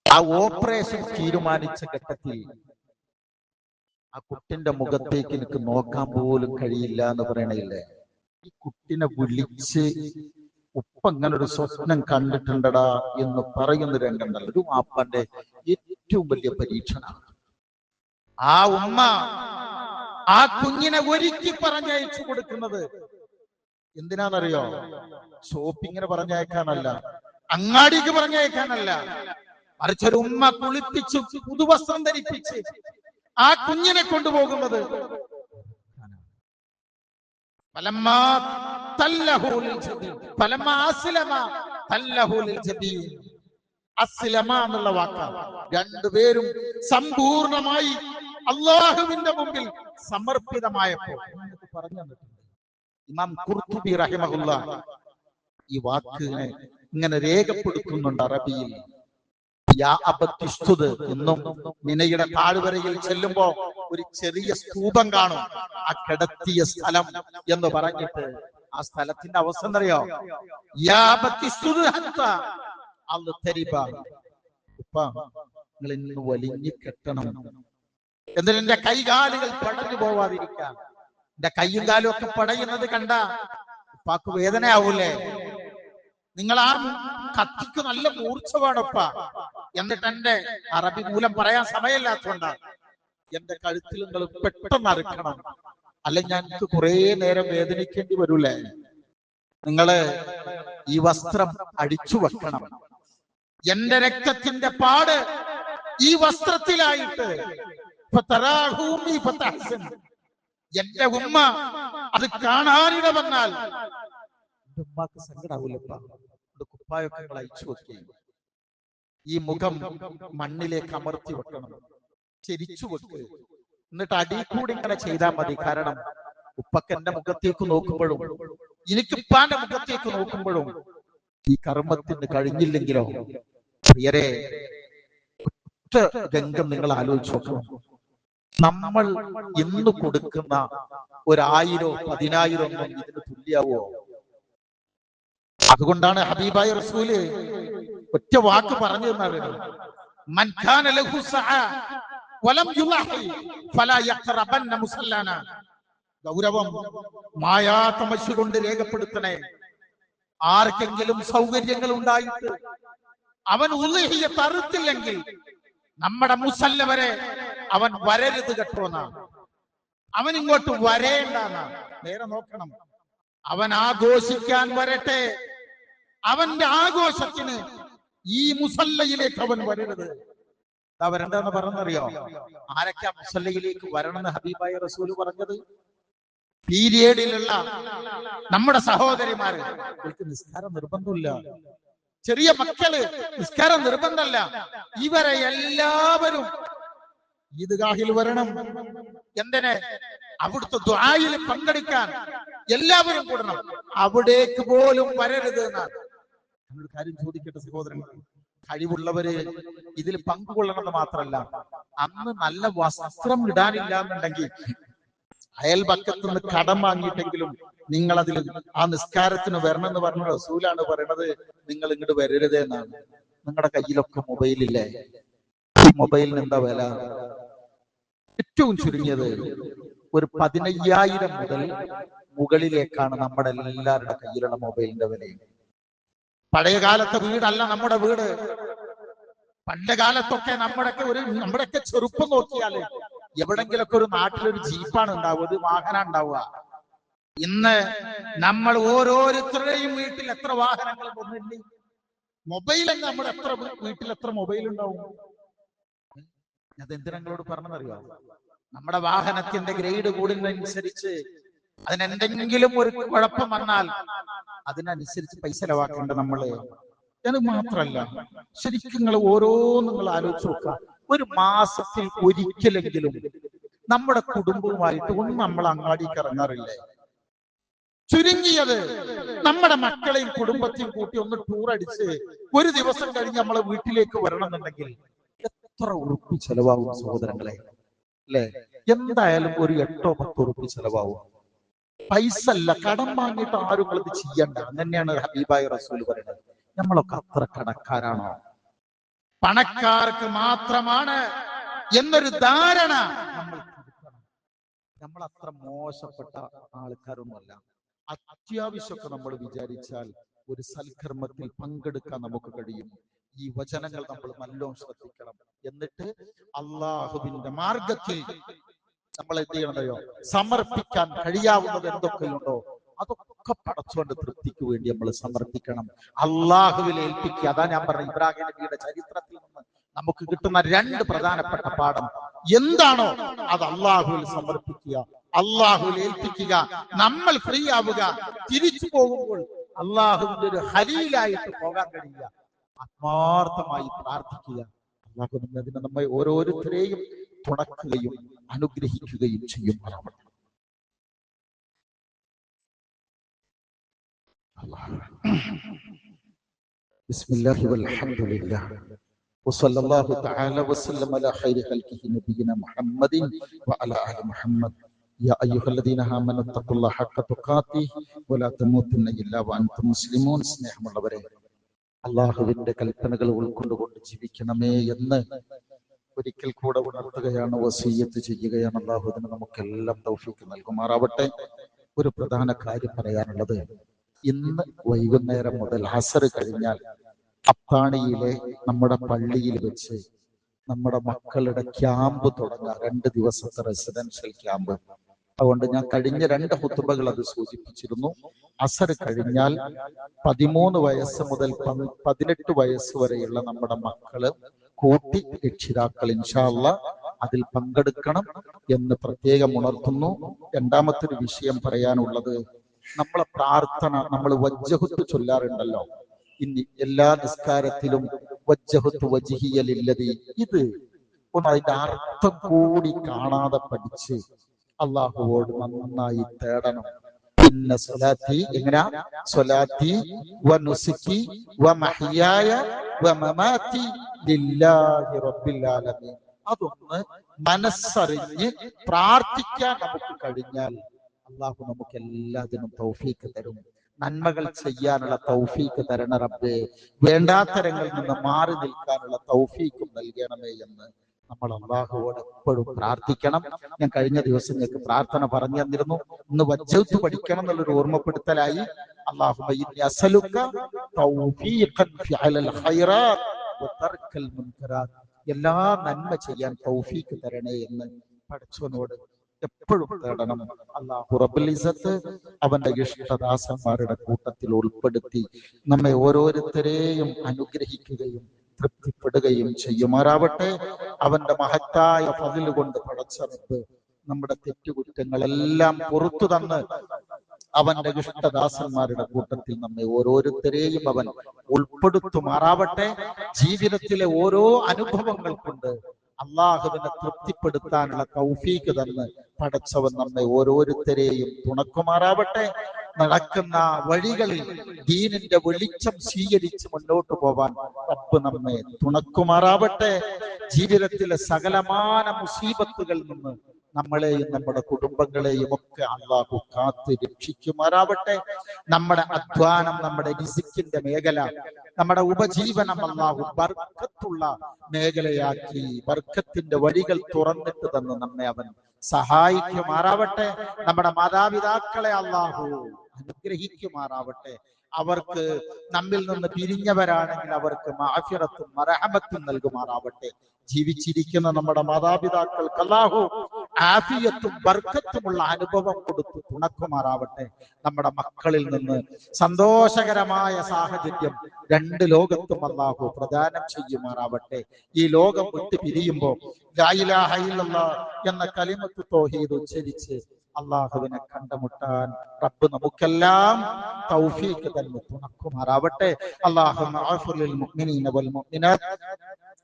ആ ഓപ്പറേഷൻ തീരുമാനിച്ച ഘട്ടത്തിൽ ആ കുട്ടിന്റെ മുഖത്തേക്ക് എനിക്ക് നോക്കാൻ പോലും കഴിയില്ല എന്ന് പറയണില്ലേ? ഈ കുട്ടിനെ വിളിച്ച് ഉപ്പ ഇങ്ങനെ ഒരു സ്വപ്നം കണ്ടിട്ടുണ്ടടാ എന്ന് പറയുന്ന രംഗണ്ടല്ലോ, ഒരു വാപ്പന്റെ ഏറ്റവും വലിയ പരീക്ഷണമാണ്. ആ ഉമ്മ ആ കുഞ്ഞിനെ ഒരുക്കി പറഞ്ഞയച്ചു കൊടുക്കുന്നത് എന്തിനാണെന്നറിയോ? ഷോപ്പിങ്ങിന് പറഞ്ഞയക്കാനല്ല, അങ്ങാടിക്ക് പറഞ്ഞയക്കാനല്ല, മറിച്ചൊരു ഉമ്മ കുളിപ്പിച്ച് പുതുവസ്ത്രം ധരിപ്പിച്ച് ആ കുഞ്ഞിനെ കൊണ്ടുപോകുന്നത് എന്നുള്ള വാക്കാണ്. രണ്ടുപേരും സമ്പൂർണമായി അള്ളാഹുവിന്റെ മുമ്പിൽ സമർപ്പിതമായപ്പോ പറഞ്ഞു തന്നിട്ടുണ്ട്. ഇമാം ഖുർത്തുബി റഹിമഹുല്ലാഹ് ഈ വാക്കിനെ ഇങ്ങനെ രേഖപ്പെടുത്തുന്നുണ്ട് അറബിയിൽ. യാ അബത്തിസ്തുദ് എന്നും മിനയുടെ താഴ്വരയിൽ ചെല്ലുമ്പോ ഒരു ചെറിയ സ്തൂപം കാണും, ആ കിടത്തിയ സ്ഥലം എന്ന് പറഞ്ഞിട്ട് ആ സ്ഥലത്തിന്റെ അവസ്ഥ എന്തറിയോ? യാ അബത്തിസ്തുദ് ഹത്താ അൽതരിബ, ഉപ്പ നിങ്ങൾ ഇന്ന് വലിഞ്ഞു കെട്ടണം, എന്നിട്ട് എന്റെ കൈകാലുകൾ പടഞ്ഞു പോവാതിരിക്കാൻ. എന്റെ കൈയും കാലും ഒക്കെ പടയുന്നത് കണ്ട ഉപ്പാക്ക് വേദനയാവൂലേ? നിങ്ങൾ ആ കത്തിക്ക് നല്ല മൂർച്ച വേണപ്പ. എന്നിട്ട് എന്റെ അറബി മൂലം പറയാൻ സമയമില്ലാത്തതുകൊണ്ടാ, എന്റെ കഴുത്തിൽ നിങ്ങൾ പെട്ടെന്ന് അറുക്കണം, അല്ലെങ്കിൽ ഞങ്ങൾക്ക് കുറെ നേരം വേദനിക്കേണ്ടി വരൂലേ? നിങ്ങള് ഈ വസ്ത്രം അടിച്ചു വെക്കണം, എന്റെ രക്തത്തിന്റെ പാട് ഈ വസ്ത്രത്തിലായിട്ട് എന്റെ ഉമ്മ അത് കാണാനിട വന്നാൽ ഉമ്മാക്ക് സങ്കടാവൂലപ്പ. കുപ്പായൊക്കെ നിങ്ങൾ അയച്ചു വെക്കുകയും ഈ മുഖം മണ്ണിലേക്ക് അമർത്തി വെക്കണം, ചെരിച്ചു വെക്കുക, എന്നിട്ട് അടി കൂടി ഇങ്ങനെ ചെയ്താൽ മതി. കാരണം ഉപ്പക്ക് എന്റെ മുഖത്തേക്ക് നോക്കുമ്പോഴും എനിക്ക് ഉപ്പാന്റെ മുഖത്തേക്ക് നോക്കുമ്പോഴും ഈ കർമ്മത്തിന് കഴിഞ്ഞില്ലെങ്കിലോ? പ്രിയരെ, ഒറ്റ രംഗം നിങ്ങൾ ആലോചിച്ച് നോക്കണം. നമ്മൾ ഇന്ന് കൊടുക്കുന്ന 1000 10,000 ഒന്നും ഇതിന് തുല്യാവോ? അതുകൊണ്ടാണ് ഹബീബായ റസൂല് ഒറ്റ വാക്ക് പറഞ്ഞു തന്നത്, മൻ കാന ലഹു സഅ വലം യുളഹി ഫലാ യഖറബന്ന മുസല്ലന. ഗൗരവം മായാത്ത മശി കൊണ്ട് രേഖപ്പെടുത്തണേ. ആർക്കെങ്കിലും സൗകര്യങ്ങൾ ഉണ്ടായിട്ട് അവൻ ഉളുഹിയ തറുത്തില്ലെങ്കിൽ നമ്മുടെ മുസല്ല വരെ അവൻ വരരുത് കേട്ടോന്നാണ്. അവൻ ഇങ്ങോട്ട് വരേണ്ടെന്നാണ്. നേരെ നോക്കണം. അവൻ ആഘോഷിക്കാൻ വരട്ടെ. അവന്റെ ആഘോഷത്തിന് ഈ മുസല്ലയിലേക്ക് അവൻ വരരുത്. വരണ്ടെന്ന് പറഞ്ഞറിയോ? ആരൊക്കെ മുസല്ലയിലേക്ക് വരണമെന്ന് ഹബീബായ റസൂല് പറഞ്ഞത്? പീരിയഡിലുള്ള നമ്മുടെ സഹോദരിമാര്. അവർക്ക് നിസ്കാരം നിർബന്ധമില്ല. ചെറിയ മക്കള് നിസ്കാരം നിർബന്ധമല്ല. ഇവരെ എല്ലാവരും ഈദ്ഗാഹിൽ വരണം. എന്തിന്? അവിടുത്തെ ദുആയിൽ പങ്കെടുക്കാൻ എല്ലാവരും കൂടണം. അവിടേക്ക് പോലും വരരുത് എന്നാണ്. നമ്മളൊരു കാര്യം ചോദിക്കട്ടെ സഹോദരങ്ങൾ, കഴിവുള്ളവര് ഇതിൽ പങ്കുകൊള്ളണമെന്ന് മാത്രമല്ല, അന്ന് നല്ല വസ്ത്രം ഇടാനില്ല എന്നുണ്ടെങ്കിൽ അയൽപക്കത്ത് നിന്ന് കടം വാങ്ങിയിട്ടെങ്കിലും നിങ്ങൾ അതിൽ ആ നിസ്കാരത്തിന് വരണം എന്ന് പറഞ്ഞ റസൂലാണ് പറയണത്. നിങ്ങൾ ഇങ്ങോട്ട് വരരുതേ എന്നാണ്. നിങ്ങളുടെ കയ്യിലൊക്കെ മൊബൈലില്ലേ? ഈ മൊബൈലിന് എന്താ വില? ഏറ്റവും ചുരുങ്ങിയത് ഒരു 15,000 മുതൽ മുകളിലേക്കാണ് നമ്മുടെ എല്ലാവരുടെ കയ്യിലുള്ള മൊബൈലിന്റെ വിലയും. പഴയ കാലത്തെ വീടല്ല നമ്മുടെ വീട്. പണ്ട് കാലത്തൊക്കെ നമ്മുടെയൊക്കെ ചെറുപ്പം നോക്കിയാല് എവിടെങ്കിലൊക്കെ ഒരു നാട്ടിലൊരു ജീപ്പാണ് ഉണ്ടാവുക, ഒരു വാഹനം ഉണ്ടാവുക. ഇന്ന് നമ്മൾ ഓരോരുത്തരുടെയും വീട്ടിൽ എത്ര വാഹനങ്ങൾ വന്നില്ലേ? മൊബൈൽ നമ്മുടെ വീട്ടിൽ എത്ര മൊബൈൽ ഉണ്ടാവും? അതെന്തിനാ നിങ്ങളോട് പറഞ്ഞറിയോ? നമ്മുടെ വാഹനത്തിന്റെ ഗ്രേഡ് കൂടുന്നതനുസരിച്ച് അതിനെന്തെങ്കിലും ഒരു കുഴപ്പം വന്നാൽ അതിനനുസരിച്ച് പൈസ ചെലവാക്കേണ്ട നമ്മള്. അത് മാത്രല്ല, ശരിക്കും നിങ്ങൾ ആലോചിച്ച് നോക്കുക. ഒരു മാസത്തിൽ ഒരിക്കലെങ്കിലും നമ്മുടെ കുടുംബവുമായിട്ട് നമ്മൾ അങ്ങാടിക്ക് ഇറങ്ങാറില്ലേ? ചുരുങ്ങിയത് നമ്മുടെ മക്കളെയും കുടുംബത്തെയും കൂട്ടി ഒന്ന് ടൂർ അടിച്ച് ഒരു ദിവസം കഴിഞ്ഞ് നമ്മളെ വീട്ടിലേക്ക് വരണം എന്നുണ്ടെങ്കിൽ എത്ര ഉറുപ്പി ചെലവാകും സഹോദരങ്ങളെ? അല്ലെ? എന്തായാലും ഒരു 8-10 ഉറുപ്പി ചെലവാകും. പൈസ അല്ല, കടം വാങ്ങിയിട്ട് ആരും അത് ചെയ്യണ്ട. അങ്ങനെയാണ് ഹബീബായ റസൂൽ പറയുന്നത്. നമ്മളൊക്കെ അത്ര കടക്കാരാണോ? പണക്കാർക്ക് മാത്രമാണ് എന്നൊരു ധാരണ നമ്മൾ അത്ര മോശപ്പെട്ട ആൾക്കാരൊന്നുമല്ല. അത്യാവശ്യമൊക്കെ നമ്മൾ വിചാരിച്ചാൽ ഒരു സൽക്കർമ്മത്തിൽ പങ്കെടുക്കാൻ നമുക്ക് കഴിയും. ഈ വചനങ്ങൾ നമ്മൾ നല്ലോണം ശ്രദ്ധിക്കണം. എന്നിട്ട് അള്ളാഹുവിന്റെ മാർഗത്തിൽ നമ്മൾ എന്ത് ചെയ്യണമല്ലോ? സമർപ്പിക്കാൻ കഴിയാവുന്നത് എന്തൊക്കെയുണ്ടോ അതൊക്കെ പടച്ചോന്റെ തൃപ്തിക്ക് വേണ്ടി നമ്മൾ സമർപ്പിക്കണം. അള്ളാഹുവിൽ ഏൽപ്പിക്കുക. അതാ ഞാൻ പറഞ്ഞ ഇബ്രാഹിം നബിയുടെ ചരിത്രത്തിൽ നിന്ന് നമുക്ക് കിട്ടുന്ന 2 പ്രധാനപ്പെട്ട പാഠം. എന്താണോ അത് അള്ളാഹുവിൽ സമർപ്പിക്കുക, അള്ളാഹുവിൽ ഏൽപ്പിക്കുക. നമ്മൾ ഫ്രീ ആവുക. തിരിച്ചു പോകുമ്പോൾ അള്ളാഹുവിന്റെ ഒരു ഹലീലായിട്ട് പോകാൻ കഴിയുക. ആത്മാർത്ഥമായി പ്രാർത്ഥിക്കുക. അള്ളാഹു അതിനെ നമ്മെ ഓരോരുത്തരെയും തുണക്കുകയും അനുഗ്രഹിക്കുകയും ചെയ്യും. ബിസ്മില്ലാഹി വൽഹംദുലില്ലാഹ് വസല്ലല്ലാഹു തആല വസല്ലമ അലാ ഖൈരി ഖൽഖിഹി നബിയിന മുഹമ്മദിൻ വഅലാ ആലി മുഹമ്മദ്. യാ അയ്യുഹല്ലദീന ആമനു തഖുല്ലാഹ ഹഖ തുഖാതിഹി വലാ തമൂതുന്ന ഇല്ലാ വഅൻതും മുസ്ലിമൂൻ. സ്നേഹമുള്ളവരെ, അള്ളാഹുവിന്റെ കൽപ്പനകൾ ഉൾക്കൊണ്ടുകൊണ്ട് ജീവിക്കണമേ എന്ന് ഒരിക്കൽ കൂടെ ഉണർത്തുകയാണ്, വസിയ്യത്ത് ചെയ്യുകയാണ്. അള്ളാഹു അതിന് നമുക്കെല്ലാം തൗഫീഖ് നൽകുമാറാവട്ടെ. ഒരു പ്രധാന കാര്യം പറയാനുള്ളത്, ഇന്ന് വൈകുന്നേരം മുതൽ അസർ കഴിഞ്ഞാൽ അത്താണിയിലെ നമ്മുടെ പള്ളിയിൽ വെച്ച് നമ്മുടെ മക്കളുടെ ക്യാമ്പ് തുടങ്ങുക. 2 ദിവസത്തെ റെസിഡൻഷ്യൽ ക്യാമ്പ്. അതുകൊണ്ട് ഞാൻ കഴിഞ്ഞ 2 ഖുതുബകൾ അത് സൂചിപ്പിച്ചിരുന്നു. അസർ കഴിഞ്ഞാൽ 13 വയസ്സ് മുതൽ 18 വയസ്സ് വരെയുള്ള നമ്മുടെ മക്കള് കൂട്ടി രക്ഷിതാക്കൾ ഇൻഷാ അല്ലാഹ് അതിൽ പങ്കെടുക്കണം എന്ന് പ്രത്യേകം ഉണർത്തുന്നു. രണ്ടാമത്തെ ഒരു വിഷയം പറയാനുള്ളത്, നമ്മളെ പ്രാർത്ഥന നമ്മൾ വജ്ജഹത്ത് ചൊല്ലാറുണ്ടല്ലോ. ഇനി എല്ലാ നിസ്കാരത്തിലും വജ്ജഹത്ത് വജ്ഹിയ ലില്ലദി, ഇത് ഒന്ന് അതിന്റെ അർത്ഥം കൂടി കാണാതെ പഠിച്ച് അള്ളാഹുവോട് നന്നായി തേടണം. ഇന്ന സ്വലാത്തി, എങ്ങനെ? സ്വലാത്തി വനുസുക്കി വമഹ്യായ വമമാതി ലില്ലാഹി റബ്ബിൽ ആലമീൻ. അതൊന്ന് മനസ്സറിഞ്ഞ് പ്രാർത്ഥിക്കാൻ നമുക്ക് കഴിഞ്ഞാൽ അള്ളാഹു നമുക്ക് എല്ലാത്തിനും തൗഫീഖ് തരും. നന്മകൾ ചെയ്യാനുള്ള തൗഫീഖ് തരണ റബ്ബേ. വേണ്ടാത്തരങ്ങളിൽ നിന്ന് മാറി നിൽക്കാനുള്ള തൗഫീഖും നൽകണമേ എന്ന് നമ്മൾ അള്ളാഹുവോട് എപ്പോഴും പ്രാർത്ഥിക്കണം. ഞാൻ കഴിഞ്ഞ ദിവസം ഞങ്ങൾക്ക് പ്രാർത്ഥന പറഞ്ഞു തന്നിരുന്നു. ഇന്ന് വജ്ജത്ത് പഠിക്കണം എന്നുള്ളൊരു ഓർമ്മപ്പെടുത്തലായി. അല്ലാഹുമ്മ ഇന്നി അസ്അലുക തൗഫീഖൻ ഫിഅലൽ ഖൈറാത്ത് വതർക്കൽ മുൻകറാത്ത്. എല്ലാ നന്മ ചെയ്യാൻ തൗഫീഖ് തരണേ എന്ന് പടച്ചവനോട് എപ്പോഴും തേടണം. അല്ലാഹു റബ്ബുൽ ഇസ്സത്ത് അവന്റെ ഇഷ്ടദാസന്മാരുടെ കൂട്ടത്തിൽ ഉൾപ്പെടുത്തി നമ്മെ ഓരോരുത്തരെയും അനുഗ്രഹിക്കുകയും തൃപ്തിപ്പെടുകയും ചെയ്യുമാറാവട്ടെ. അവന്റെ മഹത്തായ ഫളിൽ കൊണ്ട് പടച്ച റബ്ബ് നമ്മുടെ തെറ്റുകുറ്റങ്ങളെല്ലാം പുറത്തു തന്ന് അവന്റെ ഇഷ്ടദാസന്മാരുടെ കൂട്ടത്തിൽ നമ്മെ ഓരോരുത്തരെയും അവൻ ഉൾപ്പെടുത്തുമാറാവട്ടെ. ജീവിതത്തിലെ ഓരോ അനുഭവങ്ങൾ കൊണ്ട് അള്ളാഹുവിനെ തൃപ്തിപ്പെടുത്താനുള്ള തൗഫീക്ക് തന്ന് പടച്ചവൻ നമ്മെ ഓരോരുത്തരെയും തുണക്കുമാറാവട്ടെ. നടക്കുന്ന വഴികളിൽ ദീനിന്റെ വെളിച്ചം സ്വീകരിച്ച് മുന്നോട്ട് പോവാൻ റബ്ബ് നമ്മെ തുണക്കുമാറാവട്ടെ. ജീവിതത്തിലെ സകലമാന മുസീബത്തുകളിൽ നിന്ന് നമ്മളെയും നമ്മുടെ കുടുംബങ്ങളെയും ഒക്കെ അള്ളാഹു കാത്ത് രക്ഷിക്കുമാറാവട്ടെ. നമ്മുടെ അധ്വാനം, നമ്മുടെ റിസ്കിന്റെ മേഖല, നമ്മുടെ ഉപജീവനം അള്ളാഹു ബർക്കത്തുള്ള മേഖലയാക്കി ബർക്കത്തിന്റെ വഴികൾ തുറന്നിട്ട് തന്ന് നമ്മെ അവൻ സഹായിക്കുമാറാവട്ടെ. നമ്മുടെ മാതാപിതാക്കളെ അള്ളാഹു അനുഗ്രഹിക്കുമാറാവട്ടെ. അവർക്ക് നമ്മിൽ നിന്ന് പിരിഞ്ഞവരാണെങ്കിൽ അവർക്ക് മഅഫിറത്തും മർഹമത്തും നൽകുമാറാവട്ടെ. ജീവിച്ചിരിക്കുന്ന നമ്മുടെ മാതാപിതാക്കൾക്ക് അല്ലാഹു ആഫിയത്തും ബർക്കത്തുമുള്ള അനുഭവം കൊടുത്ത് തുണക്കുമാറാവട്ടെ. നമ്മുടെ മക്കളിൽ നിന്ന് സന്തോഷകരമായ സാഹചര്യം രണ്ട് ലോകത്തും അല്ലാഹു പ്രദാനം ചെയ്യുമാറാവട്ടെ. ഈ ലോകം വിട്ട് പിരിയുമ്പോൾ ലാ ഇലാഹ ഇല്ലല്ലാഹ് എന്ന കലിമത്ത് തൗഹീദ് ഉച്ചരിച്ച് അള്ളാഹുവിനെ കണ്ടുമുട്ടാൻ റബ്ബ് നമുക്കെല്ലാം തൗഫീഖ് തന്നെ തുണക്കുമാറാവട്ടെ. അല്ലാഹുമ്മ അഗ്ഫിർ ലിൽ മുഅ്മിനീന വൽ മുഅ്മിനാത്ത്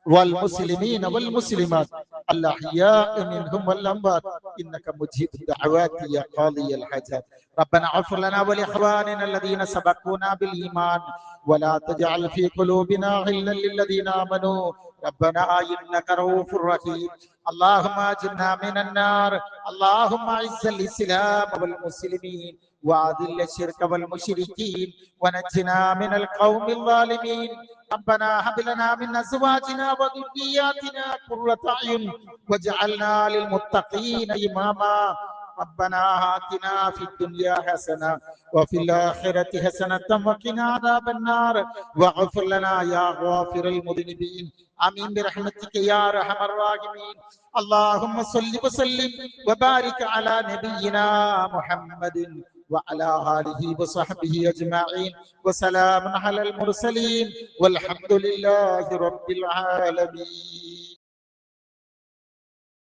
വൽ മുസ്ലിമീന വൽ മുസ്ലിമാത്ത് الأحياء منهم والأموات إنك مجيب الدعوات يا قاضي الحاجات. ربنا اغفر لنا ولإخواننا الذين سبقونا بالإيمان ولا تجعل في قلوبنا غلا للذين آمنوا ربنا إنك رؤوف رحيم. اللهم أجرنا من النار. اللهم أعز الإسلام والمسلمين وأذل الشرك والمشركين ونجنا من القوم الظالمين. ربنا هب لنا من أزواجنا وذرياتنا قرة أعين واجعلنا للمتقين إماما. ربنا آتنا في الدنيا حسنة وفي الآخرة حسنة وقنا عذاب النار واغفر لنا يا غافر المذنبين. آمين برحمتك يا أرحم الراحمين. اللهم صل وسلم وبارك على نبينا محمد وعلى آله وصحبه أجمعين وسلام على المرسلين والحمد لله رب العالمين.